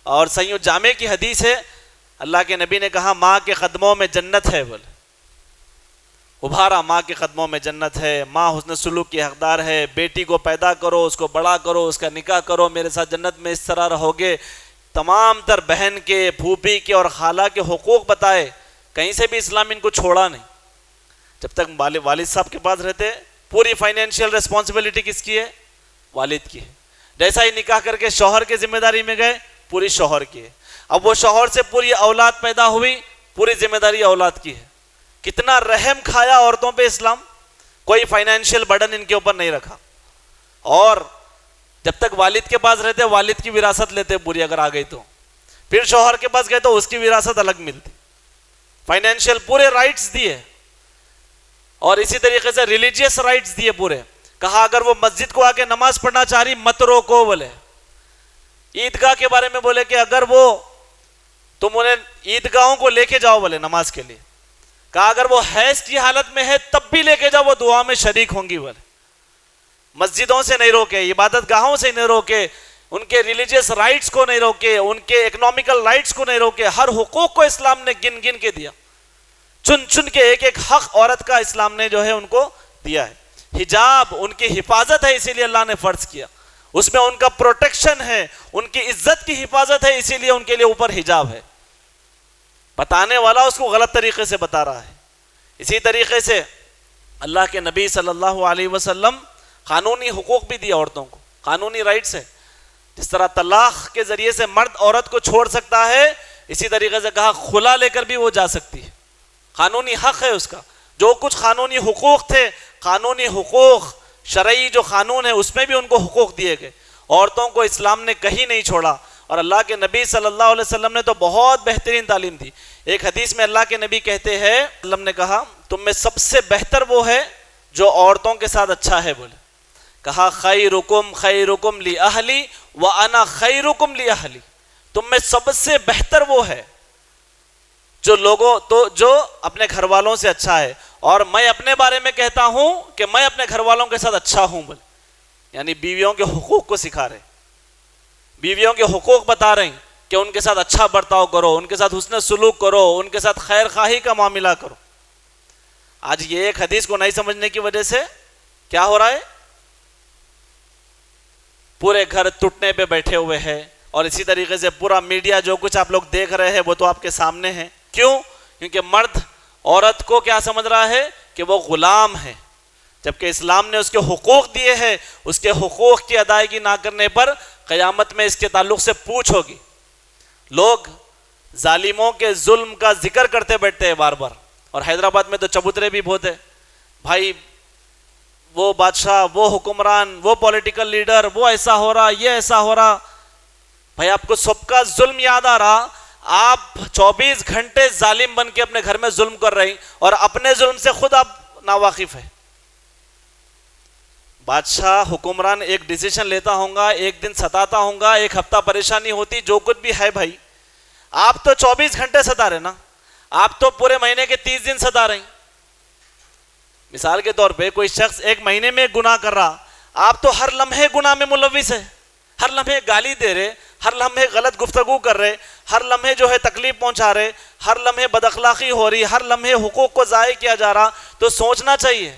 اور صحیح جامع کی حدیث ہے، اللہ کے نبی نے کہا ماں کے قدموں میں جنت ہے، بولے ابھارا ماں کے قدموں میں جنت ہے، ماں حسن سلوک کی حقدار ہے۔ بیٹی کو پیدا کرو، اس کو بڑا کرو، اس کا نکاح کرو، میرے ساتھ جنت میں اس طرح رہو گے۔ تمام تر بہن کے، پھوپھی کے اور خالہ کے حقوق بتائے، کہیں سے بھی اسلام ان کو چھوڑا نہیں۔ جب تک والد صاحب کے پاس رہتے پوری فائنینشیل ریسپانسبلٹی کس کی ہے؟ والد کی ہے۔ جیسا ہی نکاح کر کے شوہر کے ذمہ داری میں گئے، پوری شوہر کی ہے۔ اب وہ شوہر سے پوری اولاد پیدا ہوئی، پوری ذمہ داری اولاد کی ہے۔ کتنا رحم کھایا عورتوں پہ اسلام، کوئی فائنینشیل برڈن ان کے اوپر نہیں رکھا۔ اور جب تک والد کے پاس رہتے والد کی وراثت لیتے پوری، اگر آ گئی تو پھر شوہر کے پاس گئے تو اس کی وراثت الگ ملتی، فائنینشیل پورے رائٹس دیے۔ اور اسی طریقے سے ریلیجیس رائٹس دیے پورے۔ کہا اگر وہ مسجد کو آ کے نماز پڑھنا چاہ رہی مت روکو، بولے عیدگاہ کے بارے میں بولے کہ اگر وہ تم انہیں عیدگاہوں کو لے کے جاؤ بولے نماز کے لیے۔ کہا اگر وہ حیض کی حالت میں ہے تب بھی لے کے جاؤ، وہ دعا میں شریک ہوں گی، بولے مسجدوں سے نہیں روکے، عبادت گاہوں سے نہیں روکے، ان کے ریلیجیس رائٹس کو نہیں روکے، ان کے اکنامیکل رائٹس کو نہیں روکے، ہر حقوق کو اسلام نے گن گن کے دیا، چن چن کے ایک ایک حق عورت کا اسلام نے جو ہے ان کو دیا ہے۔ حجاب ان کی حفاظت ہے، اسی لیے اللہ نے فرض کیا، اس میں ان کا پروٹیکشن ہے، ان کی عزت کی حفاظت ہے، اسی لیے ان کے لیے اوپر حجاب ہے۔ بتانے والا اس کو غلط طریقے سے بتا رہا ہے۔ اسی طریقے سے اللہ کے نبی صلی اللہ علیہ وسلم قانونی حقوق بھی دیا عورتوں کو، قانونی رائٹس ہے۔ جس طرح طلاق کے ذریعے سے مرد عورت کو چھوڑ سکتا ہے، اسی طریقے سے کہا خلا لے کر بھی وہ جا سکتی ہے، قانونی حق ہے اس کا۔ جو کچھ قانونی حقوق تھے، قانونی حقوق شرعی جو قانون ہے اس میں بھی ان کو حقوق دیے گئے۔ عورتوں کو اسلام نے کہیں نہیں چھوڑا، اور اللہ کے نبی صلی اللہ علیہ وسلم نے تو بہت بہترین تعلیم دی۔ ایک حدیث میں اللہ کے نبی کہتے ہیں، اللہ نے کہا تم میں سب سے بہتر وہ ہے جو عورتوں کے ساتھ اچھا ہے، بولے کہا خیرکم خیرکم لأہلی وانا خیرکم لأہلی، تم میں سب سے بہتر وہ ہے جو اپنے گھر والوں سے اچھا ہے، اور میں اپنے بارے میں کہتا ہوں کہ میں اپنے گھر والوں کے ساتھ اچھا ہوں، بولے یعنی بیویوں کے حقوق کو سکھا رہے، بیویوں کے حقوق بتا رہے ہیں کہ ان کے ساتھ اچھا برتاؤ کرو، ان کے ساتھ حسن سلوک کرو، ان کے ساتھ خیر خواہی کا معاملہ کرو۔ آج یہ ایک حدیث کو نہیں سمجھنے کی وجہ سے کیا ہو رہا ہے؟ پورے گھر ٹوٹنے پہ بیٹھے ہوئے ہیں، اور اسی طریقے سے پورا میڈیا جو کچھ آپ لوگ دیکھ رہے ہیں وہ تو آپ کے سامنے ہے. کیوں؟ کیونکہ مرد عورت کو کیا سمجھ رہا ہے کہ وہ غلام ہے، جبکہ اسلام نے اس کے حقوق دیے ہیں. اس کے حقوق کی ادائیگی نہ کرنے پر قیامت میں اس کے تعلق سے پوچھ ہوگی. لوگ ظالموں کے ظلم کا ذکر کرتے بیٹھتے ہیں بار بار، اور حیدرآباد میں تو چبوترے بھی بہت ہے بھائی، وہ بادشاہ، وہ حکمران، وہ پولیٹیکل لیڈر، وہ ایسا ہو رہا، یہ ایسا ہو رہا. بھائی آپ کو سب کا ظلم یاد آ رہا، آپ 24 گھنٹے ظالم بن کے اپنے گھر میں ظلم کر رہے ہیں اور اپنے ظلم سے خود آپ ناواقف ہیں. بادشاہ حکمران ایک ڈیسیشن لیتا ہوں گا، ایک دن ستاتا ہوں گا، ایک ہفتہ پریشانی ہوتی، جو کچھ بھی ہے بھائی، آپ تو 24 گھنٹے ستا رہے نا، آپ تو پورے مہینے کے 30 دن ستا رہے ہیں. مثال کے طور پہ کوئی شخص ایک مہینے میں گناہ کر رہا، آپ تو ہر لمحے گناہ میں ملوث ہے، ہر لمحے گالی دے رہے، ہر لمحے غلط گفتگو کر رہے، ہر لمحے جو ہے تکلیف پہنچا رہے، ہر لمحے بد اخلاقی ہو رہی، ہر لمحے حقوق کو ضائع کیا جا رہا. تو سوچنا چاہیے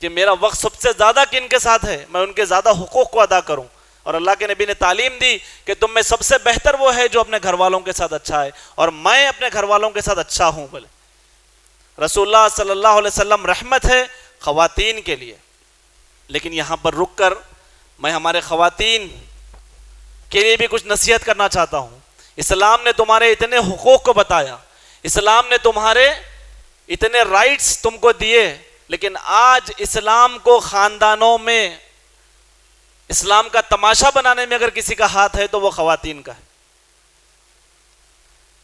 کہ میرا وقت سب سے زیادہ کن کے ساتھ ہے، میں ان کے زیادہ حقوق کو ادا کروں. اور اللہ کے نبی نے تعلیم دی کہ تم میں سب سے بہتر وہ ہے جو اپنے گھر والوں کے ساتھ اچھا ہے، اور میں اپنے گھر والوں کے ساتھ اچھا ہوں. بولے رسول اللہ صلی اللہ علیہ وسلم رحمت ہے خواتین کے لیے. لیکن یہاں پر رک کر میں ہمارے خواتین کے لیے بھی کچھ نصیحت کرنا چاہتا ہوں. اسلام نے تمہارے اتنے حقوق کو بتایا، اسلام نے تمہارے اتنے رائٹس تم کو دیے، لیکن آج اسلام کو خاندانوں میں اسلام کا تماشا بنانے میں اگر کسی کا ہاتھ ہے تو وہ خواتین کا ہے.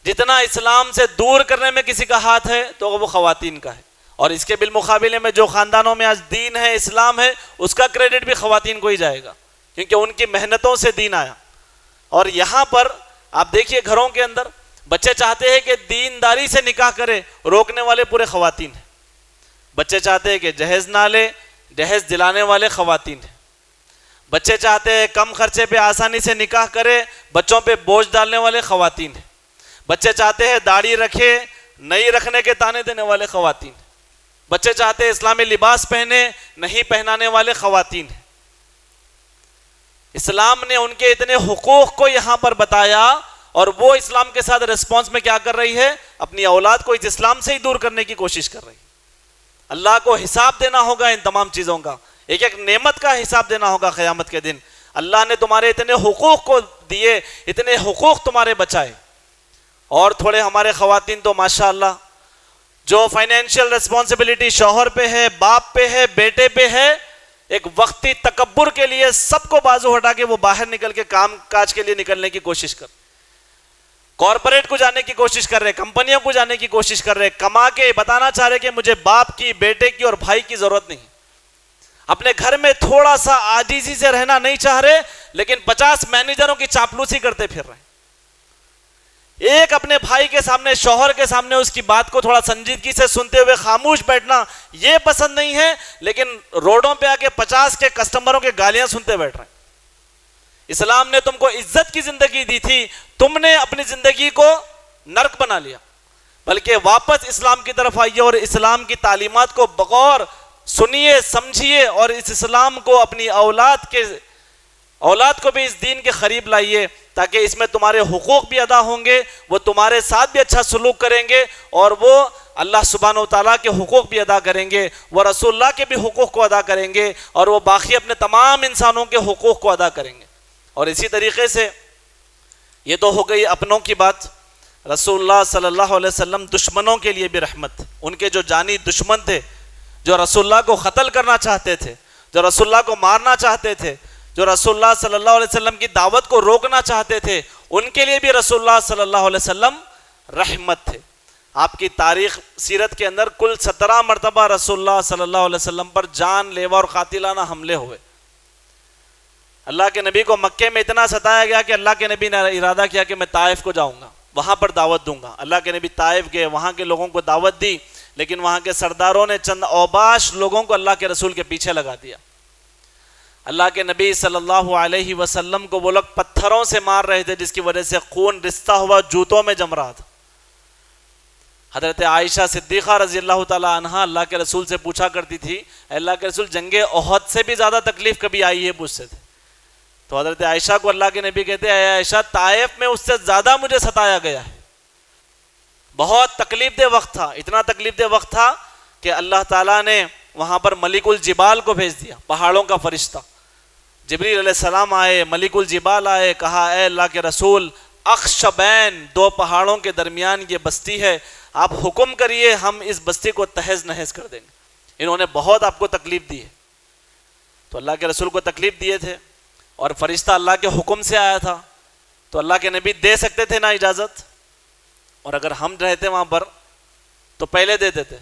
جتنا اسلام سے دور کرنے میں کسی کا ہاتھ ہے تو وہ خواتین کا ہے. اور اس کے بالمقابلے میں جو خاندانوں میں آج دین ہے، اسلام ہے، اس کا کریڈٹ بھی خواتین کو ہی جائے گا، کیونکہ ان کی محنتوں سے دین آیا. اور یہاں پر آپ دیکھیے گھروں کے اندر بچے چاہتے ہیں کہ دینداری سے نکاح کرے، روکنے والے پورے خواتین ہیں. بچے چاہتے ہیں کہ جہیز نہ لے، جہیز دلانے والے خواتین ہیں. بچے چاہتے ہیں کم خرچے پہ آسانی سے نکاح کرے، بچوں پہ بوجھ ڈالنے والے خواتین ہیں. بچے چاہتے ہیں داڑھی رکھے، نہیں رکھنے کے تانے دینے والے خواتین ہیں. بچے چاہتے ہیں اسلامی لباس پہنے، نہیں پہنانے والے خواتین ہیں. اسلام نے ان کے اتنے حقوق کو یہاں پر بتایا، اور وہ اسلام کے ساتھ ریسپانس میں کیا کر رہی ہے؟ اپنی اولاد کو اس اسلام سے ہی دور کرنے کی کوشش کر رہی ہے. اللہ کو حساب دینا ہوگا ان تمام چیزوں کا، ایک ایک نعمت کا حساب دینا ہوگا قیامت کے دن. اللہ نے تمہارے اتنے حقوق کو دیے، اتنے حقوق تمہارے بچائے. اور تھوڑے ہمارے خواتین تو ماشاءاللہ جو فائنینشیل ریسپانسبلٹی شوہر پہ ہے، باپ پہ ہے، بیٹے پہ ہے، ایک وقتی تکبر کے لیے سب کو بازو ہٹا کے وہ باہر نکل کے کام کاج کے لیے نکلنے کی کوشش کر، کارپوریٹ کو جانے کی کوشش کر رہے، کمپنیوں کو جانے کی کوشش کر رہے، کما کے بتانا چاہ رہے کہ مجھے باپ کی، بیٹے کی اور بھائی کی ضرورت نہیں. اپنے گھر میں تھوڑا سا عاجزی سے رہنا نہیں چاہ رہے، لیکن 50 مینیجروں کی چاپلوسی کرتے پھر رہے. ایک اپنے بھائی کے سامنے، شوہر کے سامنے اس کی بات کو تھوڑا سنجیدگی سے سنتے ہوئے خاموش بیٹھنا یہ پسند نہیں ہے، لیکن روڈوں پہ آ کے 50 کے کسٹمروں کے گالیاں سنتے بیٹھ رہے ہیں. اسلام نے تم کو عزت کی زندگی دی تھی، تم نے اپنی زندگی کو نرک بنا لیا. بلکہ واپس اسلام کی طرف آئیے اور اسلام کی تعلیمات کو بغور سنیے، سمجھیے، اور اس اسلام کو اپنی اولاد کو بھی اس دین کے قریب لائیے، تاکہ اس میں تمہارے حقوق بھی ادا ہوں گے، وہ تمہارے ساتھ بھی اچھا سلوک کریں گے، اور وہ اللہ سبحانہ و تعالیٰ کے حقوق بھی ادا کریں گے، وہ رسول اللہ کے بھی حقوق کو ادا کریں گے، اور وہ باقی اپنے تمام انسانوں کے حقوق کو ادا کریں گے. اور اسی طریقے سے یہ تو ہو گئی اپنوں کی بات. رسول اللہ صلی اللہ علیہ وسلم دشمنوں کے لیے بھی رحمت. ان کے جو جانی دشمن تھے، جو رسول اللہ کو قتل کرنا چاہتے تھے، جو رسول اللہ کو مارنا چاہتے تھے، جو رسول اللہ صلی اللہ علیہ وسلم کی دعوت کو روکنا چاہتے تھے، ان کے لیے بھی رسول اللہ صلی اللہ علیہ وسلم رحمت تھے. آپ کی تاریخ سیرت کے اندر کل 17 مرتبہ رسول اللہ صلی اللہ علیہ وسلم پر جان لیوا اور قاتلانہ حملے ہوئے. اللہ کے نبی کو مکے میں اتنا ستایا گیا کہ اللہ کے نبی نے ارادہ کیا کہ میں طائف کو جاؤں گا، وہاں پر دعوت دوں گا. اللہ کے نبی طائف گئے، وہاں کے لوگوں کو دعوت دی، لیکن وہاں کے سرداروں نے چند اوباش لوگوں کو اللہ کے رسول کے پیچھے لگا دیا. اللہ کے نبی صلی اللہ علیہ وسلم کو وہ لوگ پتھروں سے مار رہے تھے، جس کی وجہ سے خون رستا ہوا جوتوں میں جم رہا تھا. حضرت عائشہ صدیقہ رضی اللہ تعالی عنہ اللہ کے رسول سے پوچھا کرتی تھی، اے اللہ کے رسول، جنگ احد سے بھی زیادہ تکلیف کبھی آئی ہے مجھ سے؟ تو حضرت عائشہ کو اللہ کے نبی کہتے ہیں اے عائشہ طائف میں اس سے زیادہ مجھے ستایا گیا ہے، بہت تکلیف دہ وقت تھا، اتنا تکلیف دہ وقت تھا کہ اللہ تعالیٰ نے وہاں پر ملک الجبال کو بھیج دیا، پہاڑوں کا فرشتہ جبریل علیہ السلام آئے، ملک الجبال آئے، کہا اے اللہ کے رسول اخشبین، دو پہاڑوں کے درمیان یہ بستی ہے، آپ حکم کریے ہم اس بستی کو تہز نہز کر دیں گے، انہوں نے بہت آپ کو تکلیف دی ہے۔ تو اللہ کے رسول کو تکلیف دیے تھے اور فرشتہ اللہ کے حکم سے آیا تھا، تو اللہ کے نبی دے سکتے تھے نا اجازت، اور اگر ہم رہتے وہاں پر تو پہلے دے دیتے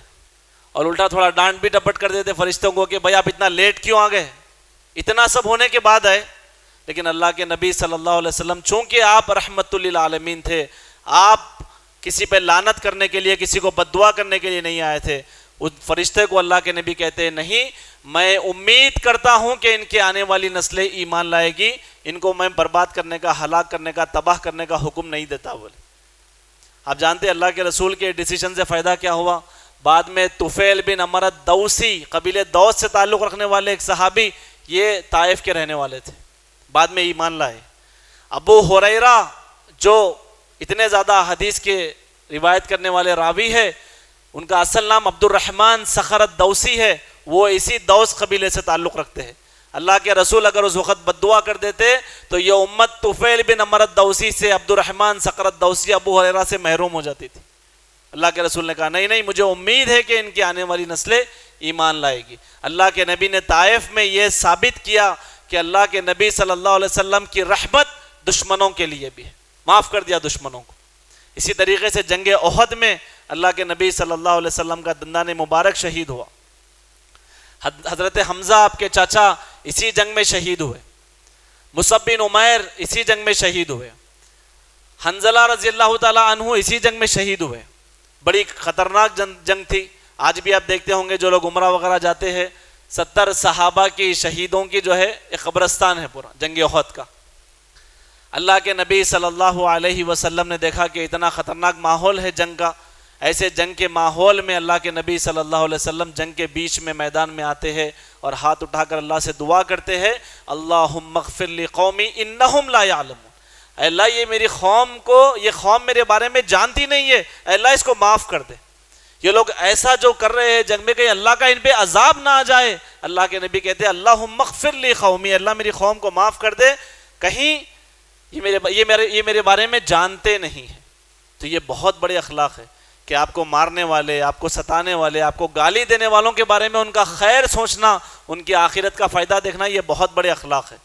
اور الٹا تھوڑا ڈانٹ بھی ڈپٹ کر دیتے فرشتوں کو کہ بھائی آپ اتنا لیٹ کیوں آ گئے، اتنا سب ہونے کے بعد آئے۔ لیکن اللہ کے نبی صلی اللہ علیہ وسلم چونکہ آپ رحمت للعالمین تھے، آپ کسی پہ لعنت کرنے کے لیے، کسی کو بد دعا کرنے کے لیے نہیں آئے تھے، اس فرشتے کو اللہ کے نبی کہتے ہیں نہیں، میں امید کرتا ہوں کہ ان کے آنے والی نسلیں ایمان لائے گی، ان کو میں برباد کرنے کا، ہلاک کرنے کا، تباہ کرنے کا حکم نہیں دیتا بولے۔ آپ جانتے ہیں اللہ کے رسول کے ڈیسیشن سے فائدہ کیا ہوا؟ بعد میں طفیل بن امرت دوسی، قبیلے دوس سے تعلق رکھنے والے ایک صحابی، یہ طائف کے رہنے والے تھے، بعد میں ایمان لائے۔ ابو ہریرہ جو اتنے زیادہ حدیث کے روایت کرنے والے راوی ہے، ان کا اصل نام عبد الرحمن صخر الدوسی ہے، وہ اسی دوس قبیلے سے تعلق رکھتے ہیں۔ اللہ کے رسول اگر اس وقت بد دعا کر دیتے تو یہ امت طفیل بن امرت دوسی سے، عبد الرحمن صخر الدوسی، ابو ہریرہ سے محروم ہو جاتی تھی۔ اللہ کے رسول نے کہا نہیں نہیں، مجھے امید ہے کہ ان کی آنے والی نسلیں ایمان لائے گی۔ اللہ کے نبی نے طائف میں یہ ثابت کیا کہ اللہ کے نبی صلی اللہ علیہ وسلم کی رحمت دشمنوں کے لیے بھی ہے، معاف کر دیا دشمنوں کو۔ اسی طریقے سے جنگ احد میں اللہ کے نبی صلی اللہ علیہ وسلم کا دندان مبارک شہید ہوا، حضرت حمزہ آپ کے چاچا اسی جنگ میں شہید ہوئے، مصعب بن عمیر اسی جنگ میں شہید ہوئے، حنظلہ رضی اللہ تعالیٰ عنہ اسی جنگ میں شہید ہوئے۔ بڑی خطرناک جنگ تھی، آج بھی آپ دیکھتے ہوں گے جو لوگ عمرہ وغیرہ جاتے ہیں، 70 صحابہ کی شہیدوں کی جو ہے ایک قبرستان ہے پورا جنگ احد کا۔ اللہ کے نبی صلی اللہ علیہ وسلم نے دیکھا کہ اتنا خطرناک ماحول ہے جنگ کا، ایسے جنگ کے ماحول میں اللہ کے نبی صلی اللہ علیہ وسلم جنگ کے بیچ میں میدان میں آتے ہیں اور ہاتھ اٹھا کر اللہ سے دعا کرتے ہیں، اللہم اغفر لقومی انہم لا یعلمون، اے اللہ یہ میری قوم کو، یہ قوم میرے بارے میں جانتی نہیں ہے، اے اللہ اس کو معاف کر دے، یہ لوگ ایسا جو کر رہے ہیں جنگ میں کہیں اللہ کا ان پہ عذاب نہ آ جائے۔ اللہ کے نبی کہتے ہیں اللہم اغفر لقومی، اللہ میری قوم کو معاف کر دے، کہیں یہ میرے بارے میں جانتے نہیں ہیں۔ تو یہ بہت بڑے اخلاق ہے کہ آپ کو مارنے والے، آپ کو ستانے والے، آپ کو گالی دینے والوں کے بارے میں ان کا خیر سوچنا، ان کی آخرت کا فائدہ دیکھنا، یہ بہت بڑے اخلاق ہے۔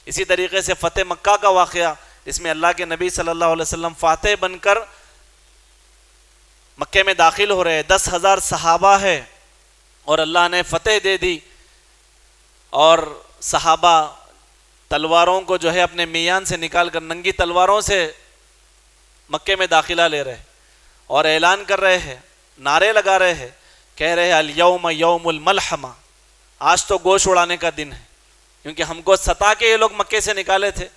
اسی طریقے سے فتح مکہ کا واقعہ، اس میں اللہ کے نبی صلی اللہ علیہ وسلم فاتح بن کر مکے میں داخل ہو رہے، 10,000 صحابہ ہے اور اللہ نے فتح دے دی، اور صحابہ تلواروں کو جو ہے اپنے میان سے نکال کر ننگی تلواروں سے مکے میں داخلہ لے رہے اور اعلان کر رہے ہیں، نعرے لگا رہے ہیں، کہہ رہے ہیں الیوم یوم الملحمہ، آج تو گوشت اڑانے کا دن ہے، کیونکہ ہم کو ستا کے یہ لوگ مکے سے نکالے تھے،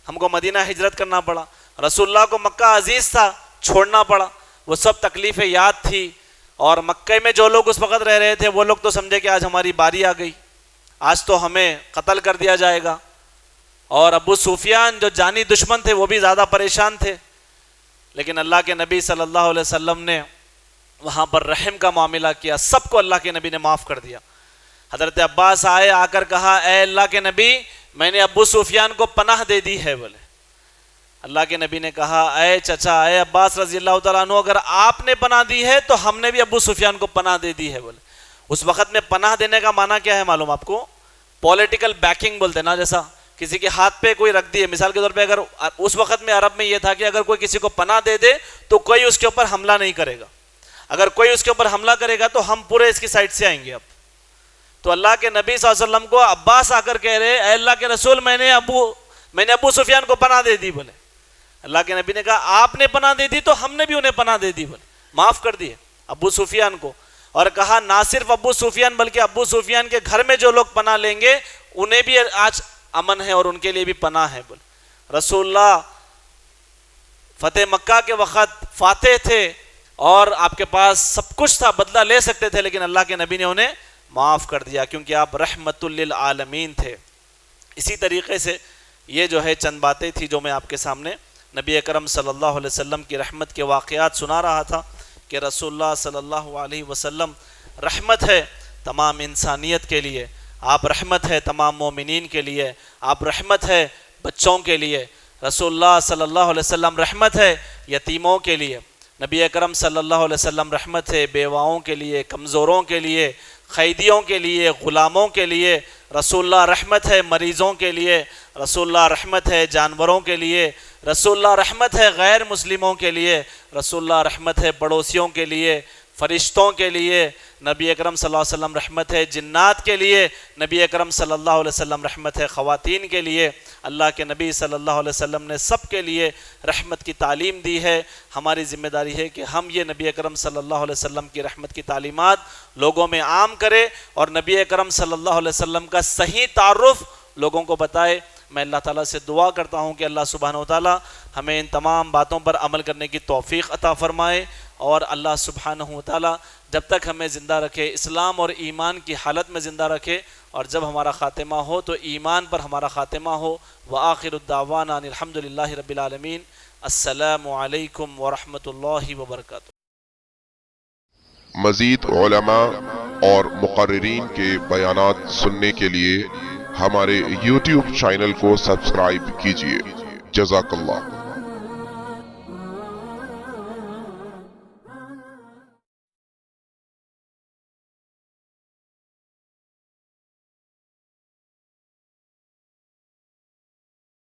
ہم کو مدینہ ہجرت کرنا پڑا، رسول اللہ کو مکہ عزیز تھا، چھوڑنا پڑا، وہ سب تکلیفیں یاد تھی، اور مکے میں جو لوگ اس وقت رہ رہے تھے وہ لوگ تو سمجھے کہ آج ہماری باری آ گئی، آج تو ہمیں قتل کر دیا جائے گا، اور ابو سفیان جو جانی دشمن تھے وہ بھی زیادہ پریشان تھے۔ لیکن اللہ کے نبی صلی اللہ علیہ وسلم نے وہاں پر رحم کا معاملہ کیا، سب کو اللہ کے نبی نے معاف کر دیا۔ حضرت عباس آئے، آ کر کہا اے اللہ کے نبی میں نے ابو سفیان کو پناہ دے دی ہے، بولے۔ اللہ کے نبی نے کہا اے چچا، اے عباس رضی اللہ تعالیٰ عنہ، اگر آپ نے پناہ دی ہے تو ہم نے بھی ابو سفیان کو پناہ دے دی ہے، بولے۔ اس وقت میں پناہ دینے کا معنی کیا ہے معلوم آپ کو؟ پولیٹیکل بیکنگ بولتے ہیں نا، جیسا کسی کے ہاتھ پہ کوئی رکھ دیے، مثال کے طور پہ اگر اس وقت میں عرب میں یہ تھا کہ اگر کوئی کسی کو پناہ دے دے تو کوئی اس کے اوپر حملہ نہیں کرے گا، اگر کوئی اس کے اوپر حملہ کرے گا تو ہم پورے اس کی سائڈ سے آئیں گے۔ اب تو اللہ کے نبی صلی اللہ علیہ وسلم کو عباس آ کر کہہ رہے اے اللہ کے رسول میں نے ابو سفیان کو پناہ دے دی، بولے۔ اللہ کے نبی نے کہا آپ نے پناہ دے دی تو ہم نے بھی انہیں پناہ دے دی، بولے، معاف کر دیے ابو سفیان کو، اور کہا نہ صرف ابو سفیان بلکہ ابو سفیان کے گھر میں جو لوگ پناہ لیں گے انہیں بھی آج امن ہے اور ان کے لیے بھی پناہ ہے، بولے۔ رسول اللہ فتح مکہ کے وقت فاتح تھے اور آپ کے پاس سب کچھ تھا، بدلہ لے سکتے تھے، لیکن اللہ کے نبی نے انہیں معاف کر دیا کیونکہ آپ رحمت للعالمین تھے۔ اسی طریقے سے یہ جو ہے چند باتیں تھی جو میں آپ کے سامنے نبی اکرم صلی اللہ علیہ وسلم کی رحمت کے واقعات سنا رہا تھا کہ رسول اللہ صلی اللہ علیہ وسلم رحمت ہے تمام انسانیت کے لیے، آپ رحمت ہے تمام مومنین کے لیے، آپ رحمت ہے بچوں کے لیے، رسول اللہ صلی اللہ علیہ وسلم رحمت ہے یتیموں کے لیے، نبی اکرم صلی اللہ علیہ وسلم رحمت ہے بیواؤں کے لیے، کمزوروں کے لیے، قیدیوں کے لیے، غلاموں کے لیے، رسول اللہ رحمت ہے مریضوں کے لیے، رسول اللہ رحمت ہے جانوروں کے لیے، رسول اللہ رحمت ہے غیر مسلموں کے لیے، رسول اللہ رحمت ہے پڑوسیوں کے لیے، فرشتوں کے لیے، نبی اکرم صلی اللہ علیہ وسلم رحمت ہے جنات کے لیے، نبی اکرم صلی اللہ علیہ وسلم رحمت ہے خواتین کے لیے۔ اللہ کے نبی صلی اللہ علیہ وسلم نے سب کے لیے رحمت کی تعلیم دی ہے۔ ہماری ذمہ داری ہے کہ ہم یہ نبی اکرم صلی اللہ علیہ وسلم کی رحمت کی تعلیمات لوگوں میں عام کریں اور نبی اکرم صلی اللہ علیہ وسلم کا صحیح تعارف لوگوں کو بتائے۔ میں اللہ تعالیٰ سے دعا کرتا ہوں کہ اللہ سبحانہ وتعالیٰ ہمیں ان تمام باتوں پر عمل کرنے کی توفیق عطا فرمائے، اور اللہ سبحانہ وتعالیٰ جب تک ہمیں زندہ رکھے اسلام اور ایمان کی حالت میں زندہ رکھے، اور جب ہمارا خاتمہ ہو تو ایمان پر ہمارا خاتمہ ہو۔ وآخر الدعوانا ان الحمد للہ رب العالمین۔ السلام علیکم ورحمۃ اللہ وبرکاتہ۔ مزید علماء اور مقررین کے بیانات سننے کے لیے ہمارے YouTube چینل کو سبسکرائب کیجیے۔ جزاک اللہ۔